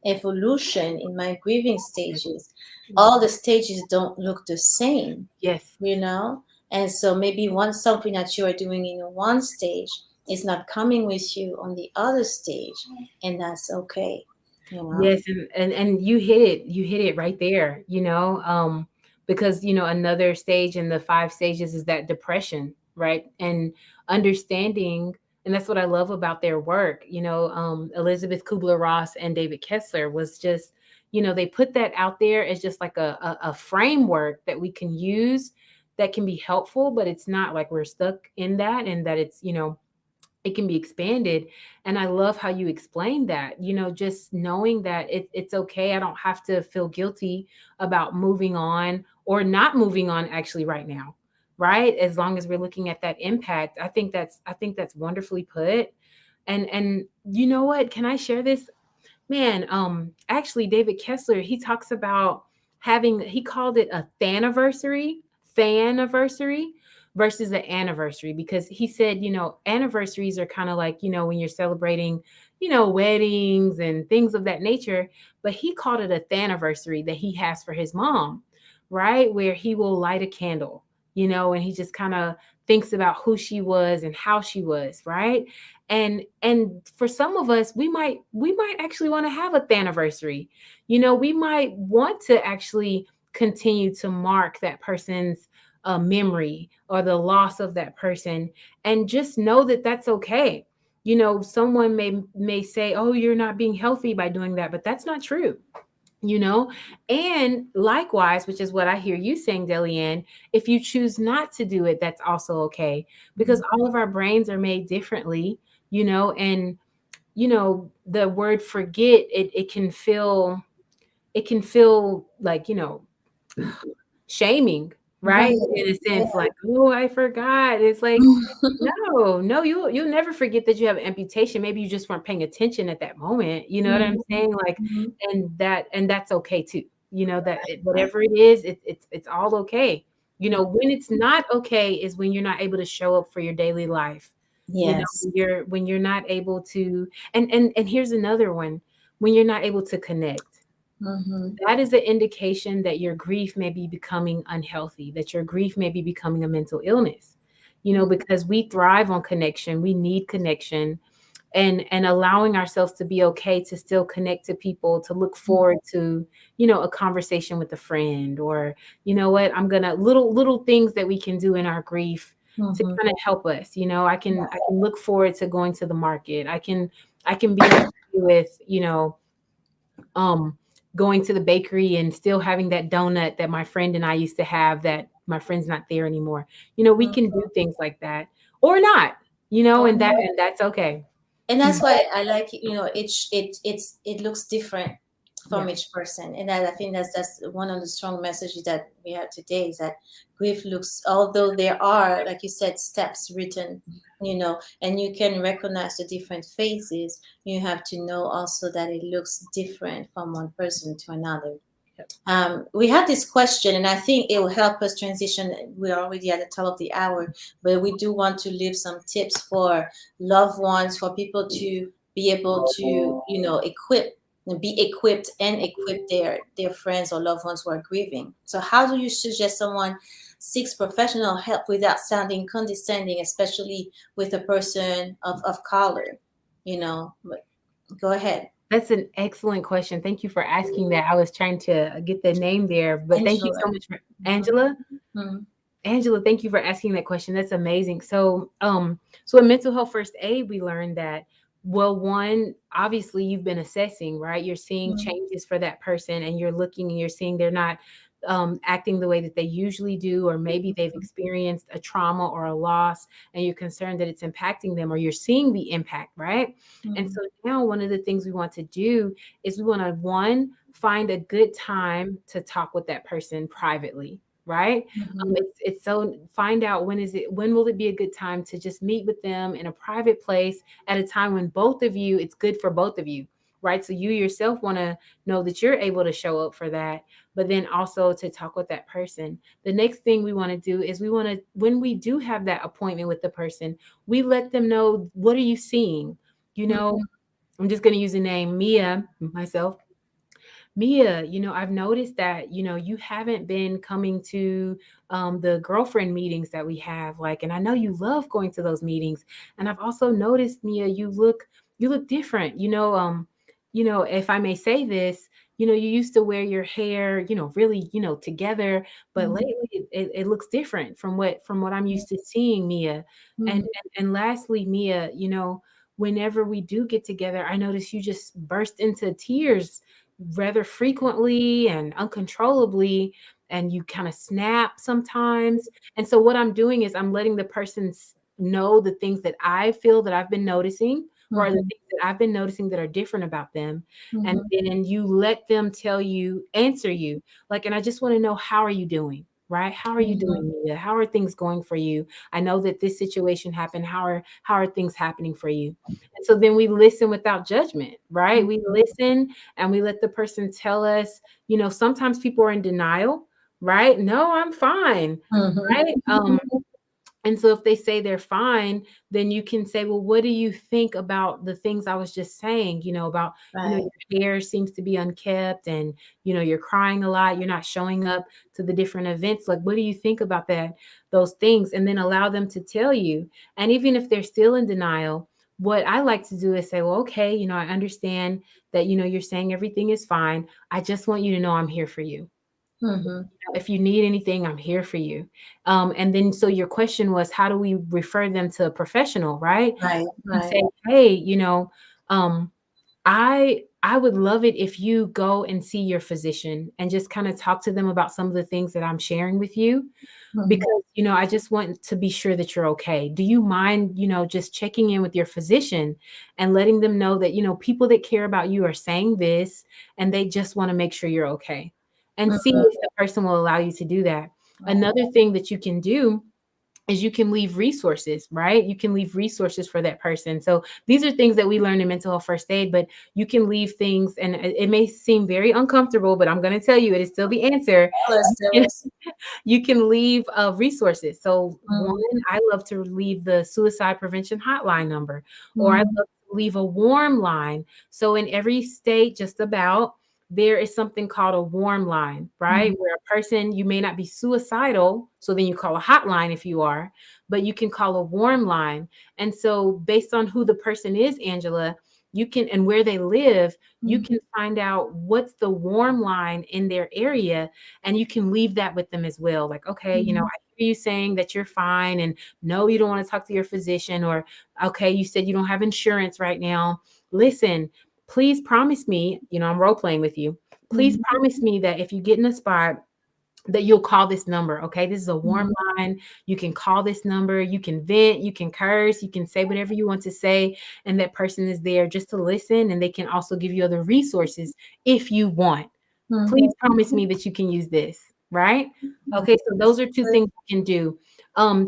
evolution, in my grieving stages. All the stages don't look the same, Yes. you know and so maybe something that you are doing in one stage is not coming with you on the other stage, and that's okay. Yes, and you hit it right there, because another stage in the five stages is that depression, right? And understanding. And that's what I love about their work. Elizabeth Kubler-Ross and David Kessler was just, they put that out there as just like a framework that we can use that can be helpful, but it's not like we're stuck in that, and that it's, it can be expanded. And I love how you explained that, just knowing that it's okay. I don't have to feel guilty about moving on or not moving on actually right now. Right. As long as we're looking at that impact. I think that's wonderfully put. And you know what? Can I share this? Man, actually David Kessler, he talks about he called it a thaniversary versus an anniversary, because he said, anniversaries are kind of like, when you're celebrating, weddings and things of that nature. But he called it a thaniversary that he has for his mom, right? Where he will light a candle, and he just kind of thinks about who she was and how she was, right? And for some of us, we might actually want to have a anniversary. We might want to actually continue to mark that person's memory or the loss of that person, and just know that that's okay. Someone may say, oh, you're not being healthy by doing that, but that's not true. you know and likewise, which is what I hear you saying, Delianne, if you choose not to do it, that's also okay, because all of our brains are made differently. And the word forget, it can feel like, shaming, right? Right. In a Yeah. sense, like, oh, I forgot. It's like, no, no, you'll never forget that you have amputation. Maybe you just weren't paying attention at that moment. You know what I'm Mhm. saying? Like, Mhm. and that's okay too. Right. Whatever it is, it's all okay. Mhm. When it's not okay is when you're not able to show up for your daily life. Yes. When you're not able to, and here's another one, when you're not able to connect. Mhm. That is an indication that your grief may be becoming unhealthy, that your grief may be becoming a mental illness. Because we thrive on connection, we need connection, and allowing ourselves to be okay to still connect to people, to look forward to, a conversation with a friend, or what, I'm gonna little things that we can do in our grief to Mhm. kind of help us. I can look forward to going to the market. I can be okay with, um going to the bakery and still having that donut that my friend and I used to have, that my friend's not there anymore. We Mhm. can do things like that, or not, Oh, and that's okay. and Mm. that's why I like it. It looks different Yeah. from each person, and I think that's one of the strong messages that we have today, is that grief looks, although there are, like you said, steps written, and you can recognize the different phases. You have to know also that it looks different from one person to another. Yep. We have this question, and I think it will help us transition. We're already at the top of the hour, but we do want to leave some tips for loved ones, for people to be able to, be equipped and equip their friends or loved ones who are grieving. So, how do you suggest someone seeks professional help without sounding condescending, especially with a person of color? But go ahead, That's an excellent question. Thank you for asking that. I was trying to get the name there, but thank you Angela. so much for Angela. Mhm. Angela, thank you for asking that question. That's amazing. So in mental health first aid, we learned that, well, one, obviously you've been assessing, right? You're seeing Mhm. changes for that person, and you're looking and you're seeing they're not acting the way that they usually do, or maybe they've experienced a trauma or a loss, and you're concerned that it's impacting them, or you're seeing the impact, right? And Mhm. so now one of the things we want to do is we want to, one, find a good time to talk with that person privately, right? Mhm. It's so, find out when will it be a good time to just meet with them in a private place at a time when both of you, it's good for both of you, right? So you yourself want to know that you're able to show up for that, but then also to talk with that person. The next thing we want to do is, we want to, when we do have that appointment with the person, we let them know, what are you seeing? you know Mhm. I'm just going to use the name Mia, myself. Mia, I've noticed that, you haven't been coming to the girlfriend meetings that we have, like, and I know you love going to those meetings. And I've also noticed, Mia, you look different. if I may say this, you used to wear your hair, really, together, but Mhm. lately it looks different from what I'm used to seeing, Mia. And, Mhm. and lastly, Mia, whenever we do get together, I notice you just burst into tears rather frequently and uncontrollably, and you kind of snap sometimes. And so what I'm doing is I'm letting the person know the things that I feel that I've been noticing, or the Mhm. things that I've been noticing that are different about them. And Mhm. then you let them answer you. Like, and I just want to know, how are you doing? Right? How are you Mhm. doing, Mia? How are things going for you? I know that this situation happened. How are things happening for you? And so then we listen without judgment, right? We Mhm. listen and we let the person tell us, sometimes people are in denial, right? No, I'm fine. Mhm. Right. And so if they say they're fine, then you can say, well, what do you think about the things I was just saying, about, Right. your hair seems to be unkept, and, you're crying a lot, you're not showing up to the different events. Like, what do you think about those things? And then allow them to tell you. And even if they're still in denial, what I like to do is say, well, okay, I understand that, you're saying everything is fine. I just want you to know I'm here for you. Mhm. If you need anything, I'm here for you. And then, so your question was, how do we refer them to a professional, right? Right. You can Right. say, hey, um, I would love it if you go and see your physician and just kind of talk to them about some of the things that I'm sharing with you, Mhm. because I just want to be sure that you're okay. Do you mind, just checking in with your physician and letting them know that, people that care about you are saying this, and they just want to make sure you're okay, and see Mhm. if the person will allow you to do that. Right. Another thing that you can do is you can leave resources, right? You can leave resources for that person. So these are things that we learn in mental health first aid, but you can leave things, and it may seem very uncomfortable, but I'm going to tell you, it is still the answer. Let's do it. You can leave resources. So one, Mhm. I love to leave the suicide prevention hotline number, or I Mhm. love to leave a warm line. So in every state, just about, there is something called a warm line, right? Mhm. Where a person, you may not be suicidal, so then you call a hotline if you are, but you can call a warm line. And so based on who the person is, Angela, you can, and where they live, you Mhm. can find out what's the warm line in their area, and you can leave that with them as well. Like, okay, Mhm. I hear you saying that you're fine, and no, you don't want to talk to your physician, or okay, you said you don't have insurance right now. Listen, please promise me, I'm role playing with you. Please Mhm. promise me that if you get in a spot, that you'll call this number. Okay, this is a warm Mhm. line. You can call this number. You can vent, you can curse, you can say whatever you want to say, and that person is there just to listen, and they can also give you other resources if you want. Mhm. Please promise me that you can use this, right? Mhm. Okay, so those are two things you can do.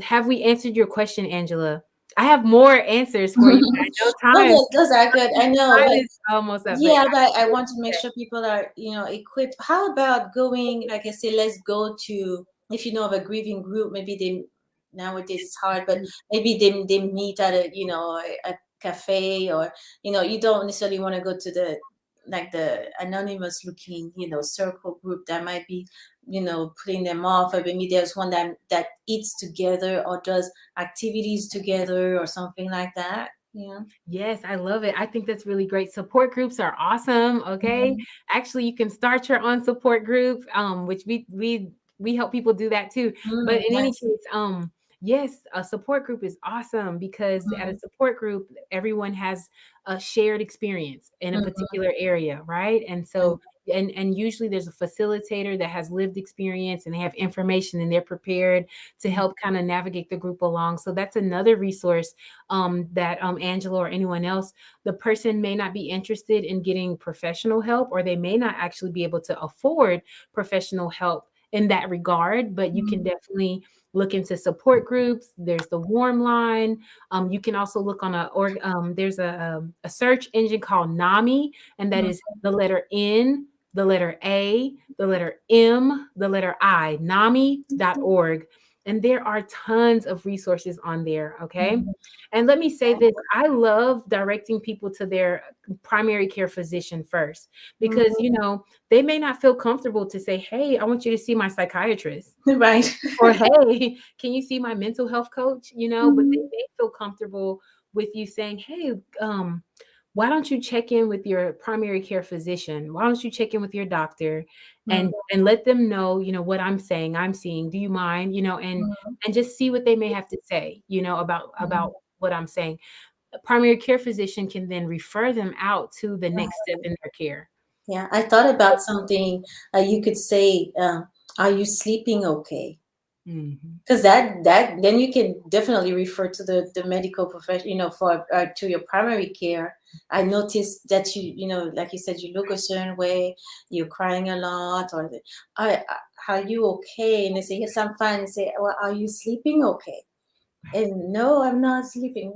Have we answered your question, Angela? I have more answers for you, but I know No, time those are good. I know, time but is almost up. But yeah, but I want to make sure people are, equipped. How about going, like I say, let's go to, if you know of a grieving group, maybe they, nowadays it's hard, but maybe they meet at a cafe, or, you don't necessarily want to go to the anonymous looking, circle group that might be, putting them off, or maybe there's one that eats together or does activities together or something like that. Yeah. Yes, I love it. I think that's really great. Support groups are awesome. Okay. Mhm. Actually, you can start your own support group, which we help people do that too. But in any Nice. case, yes, a support group is awesome, because at a Mhm. support group, everyone has a shared experience in a Mhm. particular area, right? And Right. so and usually there's a facilitator that has lived experience, and they have information, and they're prepared to help kind of navigate the group along. So that's another resource, that Angela or anyone else, the person may not be interested in getting professional help, or they may not actually be able to afford professional help in that regard, but you can Mhm. definitely look into support groups. There's the warm line. You can also look on there's a search engine called NAMI, and that Mhm. is the letter N, the letter A, the letter M, the letter I, NAMI.org. And there are tons of resources on there. Okay. Mhm. And let me say this, I love directing people to their primary care physician first, because, Mhm. they may not feel comfortable to say, hey, I want you to see my psychiatrist, Right. or hey, can you see my mental health coach? But they Mhm. may feel comfortable with you saying, hey, why don't you check in with your primary care physician? Why don't you check in with your doctor Mm, and let them know, what I'm saying, I'm seeing. Do you mind? mm, And just see what they may have to say, about mm. what I'm saying. A primary care physician can then refer them out to the next step in their care. Yeah, I thought about something you could say, are you sleeping okay? Mhm. Because that then you can definitely refer to the medical profession, for to your primary care. I noticed that like you said, you look a certain way, you're crying a lot, or are you okay? And they say, yes, I'm fine. And say, well, are you sleeping okay? And no, I'm not sleeping.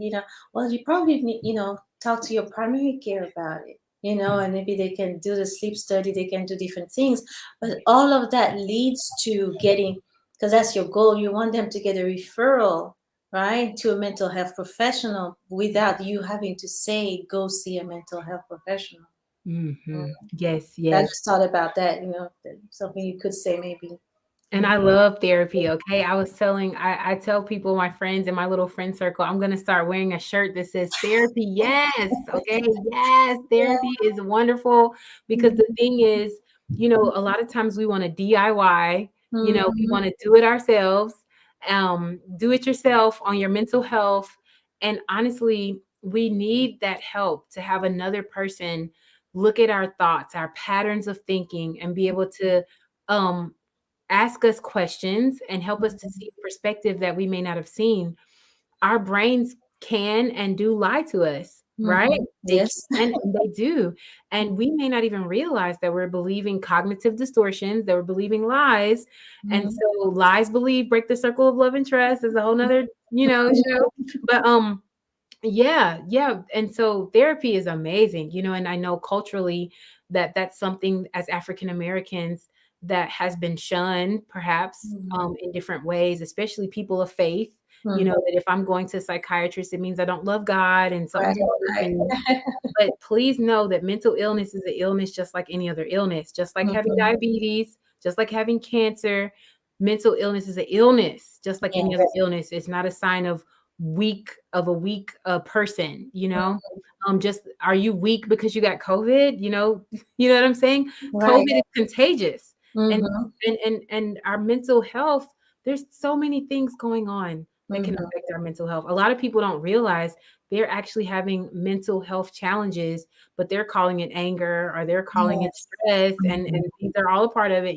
Well, you probably need, talk to your primary care about it. And maybe they can do the sleep study, they can do different things. But all of that leads to getting, because that's your goal. You want them to get a referral, right, to a mental health professional without you having to say, go see a mental health professional. Mm. Yes, I yes. just thought about that, something you could say maybe. And I love therapy, okay? I tell people, my friends in my little friend circle, I'm gonna start wearing a shirt that says therapy, yes, okay? Yes, Yeah. therapy is wonderful because the Mhm. thing is, a lot of times we wanna DIY, we Mhm. wanna do it ourselves, do it yourself on your mental health. And honestly, we need that help to have another person look at our thoughts, our patterns of thinking, and be able to um ask us questions and help us to see a perspective that we may not have seen. Our brains can and do lie to us, right? Mhm. They Yes. can and they do. And we may not even realize that we're believing cognitive distortions, that we're believing lies. And Mhm. so lies believe break the circle of love and trust is a whole nother, show. But yeah, yeah, and so therapy is amazing, and I know culturally that that's something as African Americans that has been shunned perhaps, Mhm. in different ways, especially people of faith, Mhm. that if I'm going to a psychiatrist, it means I don't love God and Right, something's wrong with right. me. But please know that mental illness is an illness just like any other illness, just like having Mhm. diabetes, just like having cancer. Mental illness is an illness, just like any other Yes. illness. It's not a sign of a weak person, just are you weak because you got COVID? You know what I'm saying? COVID Right. is contagious. And Mhm. and our mental health, there's so many things going on that can Mhm. affect our mental health. A lot of people don't realize they're actually having mental health challenges, but they're calling it anger or they're calling it Yes. stress, and Mhm. these are all a part of it.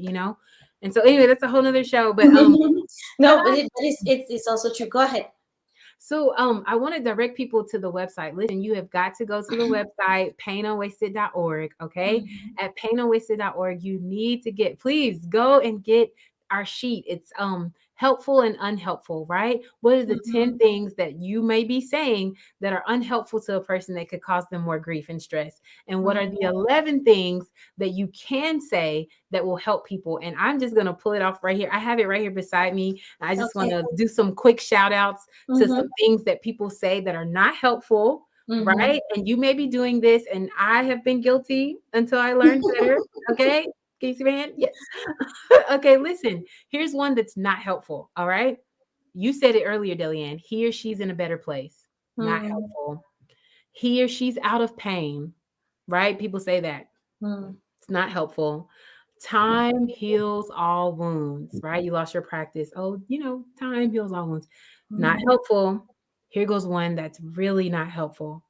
And so anyway, that's a whole nother show. But No, but it's also true. Go ahead. so I want to direct people to the website. Listen, you have got to go to the website, painunwasted.org. Okay. Mhm. At painunwasted.org, you need to please go and get our sheet. It's helpful and unhelpful, right? What are the 10 Mhm. things that you may be saying that are unhelpful to a person that could cause them more grief and stress? And what are the 11 things that you can say that will help people? And I'm just gonna pull it off right here. I have it right here beside me. I just want Okay. to do some quick shout outs to some Mhm. things that people say that are not helpful, Mhm. right? And you may be doing this, and I have been guilty until I learned better. Okay. Can you see my hand? Yes. Okay, listen. Here's one that's not helpful. All right. You said it earlier, Delianne. He or she's in a better place. Not Mhm. helpful. He or she's out of pain, right? People say that. Mhm. It's not helpful. Time heals all wounds, right? You lost your practice. Oh, time heals all wounds. Not Mhm. helpful. Here goes one that's really not helpful.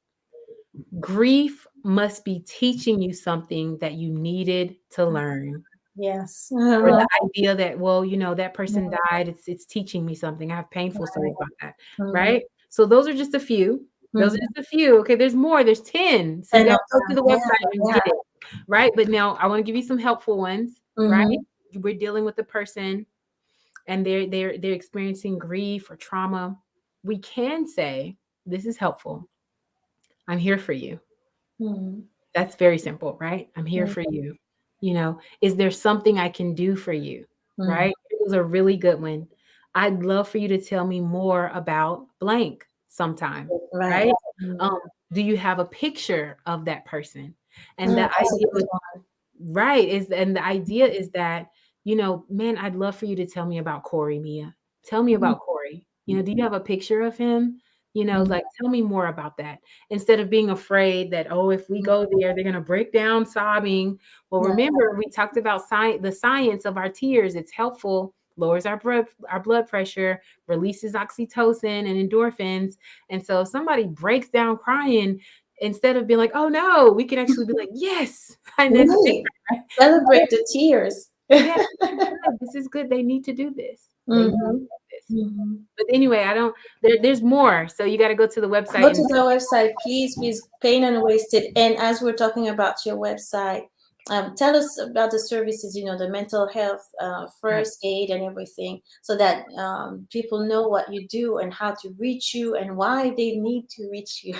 Grief must be teaching you something that you needed to learn. Yes. Or Mhm. the idea that, well, that person died, it's teaching me something. I have painful stories about that, Mhm. right? So those are just a few. Those are Mhm. just a few. Okay, there's more. There's 10. So you And got of to go to the yeah, website and yeah. get it, right? But now I want to give you some helpful ones, right? Mhm. We're dealing with a person and they're experiencing grief or trauma. We can say, this is helpful. I'm here for you. Mhm. That's very simple, right? I'm here for Mhm. you. Is there something I can do for you? Mhm. Right? It was a really good one. I'd love for you to tell me more about blank sometime, Right. right? Mhm. Um, do you have a picture of that person? And Oh, the that's a idea good with one. right and the idea is that, man, I'd love for you to tell me about Corey, Mia. Tell me Mhm. about Corey. Do you have a picture of him? Like, tell me more about that. Instead of being afraid that, oh, if we go there, they're going to break down sobbing. Well, Yeah. remember, we talked about the science of our tears. It's helpful, lowers our blood pressure, releases oxytocin and endorphins. And so if somebody breaks down crying, instead of being like, oh no, we can actually be like, yes, and then Right. Celebrate the tears. yeah, this is good. This is good. They need to do this. They need to Hmm. do this. Hmm. But anyway, I don't. There's more. So you got to go to the Go website to and the website, please, please. Pain and Wasted. And as we're talking about your website, tell us about the services, the mental health, first aid, and everything, so that people know what you do and how to reach you and why they need to reach you.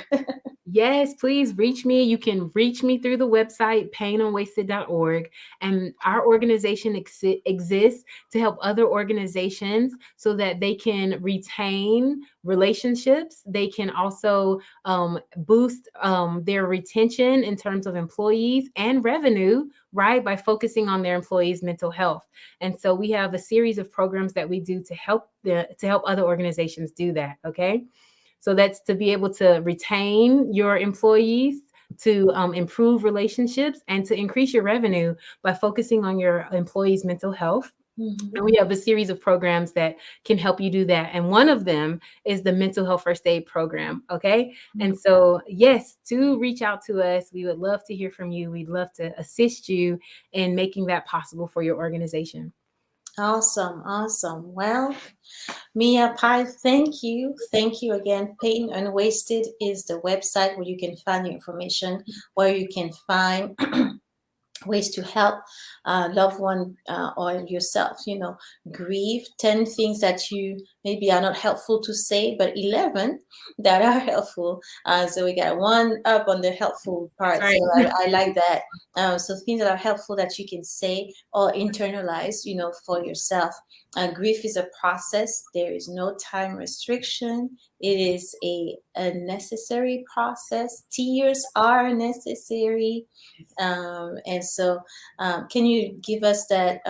yes, please reach me. You can reach me through the website, painunwasted.org. And our organization exists to help other organizations so that they can retain relationships. They can also boost their retention in terms of employees and revenue, right? By focusing on their employees' mental health. And so we have a series of programs that we do to help other organizations do that. Okay. So that's to be able to retain your employees, to improve relationships, and to increase your revenue by focusing on your employees' mental health. Mhm. And we have a series of programs that can help you do that. And one of them is the mental health first aid program. Okay. And so, yes, to reach out to us, we would love to hear from you. We'd love to assist you in making that possible for your organization. Awesome, awesome. Well, Mia Pie, thank you. Thank you again. Pain Unwasted is the website where you can find your information, where you can find ways to help loved one or yourself, grieve 10 things that you maybe are not helpful to say, but 11 that are helpful. So we got one up on the helpful That's part, so right. I like that. So things that are helpful that you can say or internalize, for yourself. Grief is a process. There is no time restriction. It is a necessary process. Tears are necessary. And so, can you give us that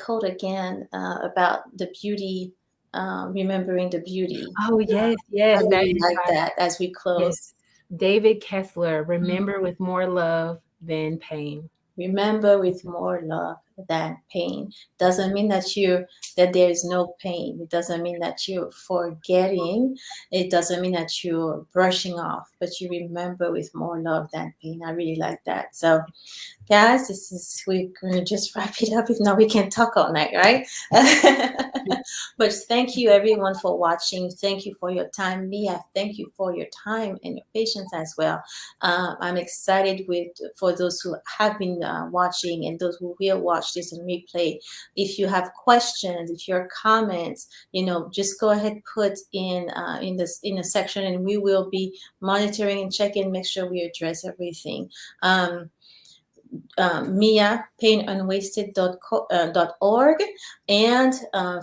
quote again about the beauty, remembering the beauty? Oh, yes, I yes. That really is like that as we Yes. close. David Kessler, remember with more love than pain. Remember with more love than pain. Doesn't mean that there is no pain. It doesn't mean that you're forgetting. It doesn't mean that you're brushing off, but you remember with more love than pain. I really like that. So, guys, we're gonna just wrap it up. If not, we can talk all night, right? But thank you everyone for watching. Thank you for your time. Mia, thank you for your time and your patience as well. I'm excited for those who have been watching and those who will watch this in replay. If you have questions, if you have comments, just go ahead, put in a section, and we will be monitoring and checking, make sure we address everything. Mia, painunwasted.org. And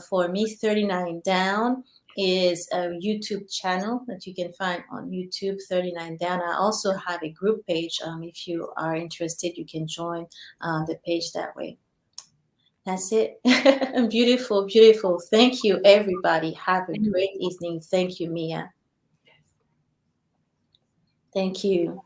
for me, 39 Down is a YouTube channel that you can find on YouTube, 39 Down. I also have a group page. If you are interested, you can join the page that way. That's it. Beautiful, beautiful. Thank you, everybody. Have a great evening. Thank you, Mia. Thank you.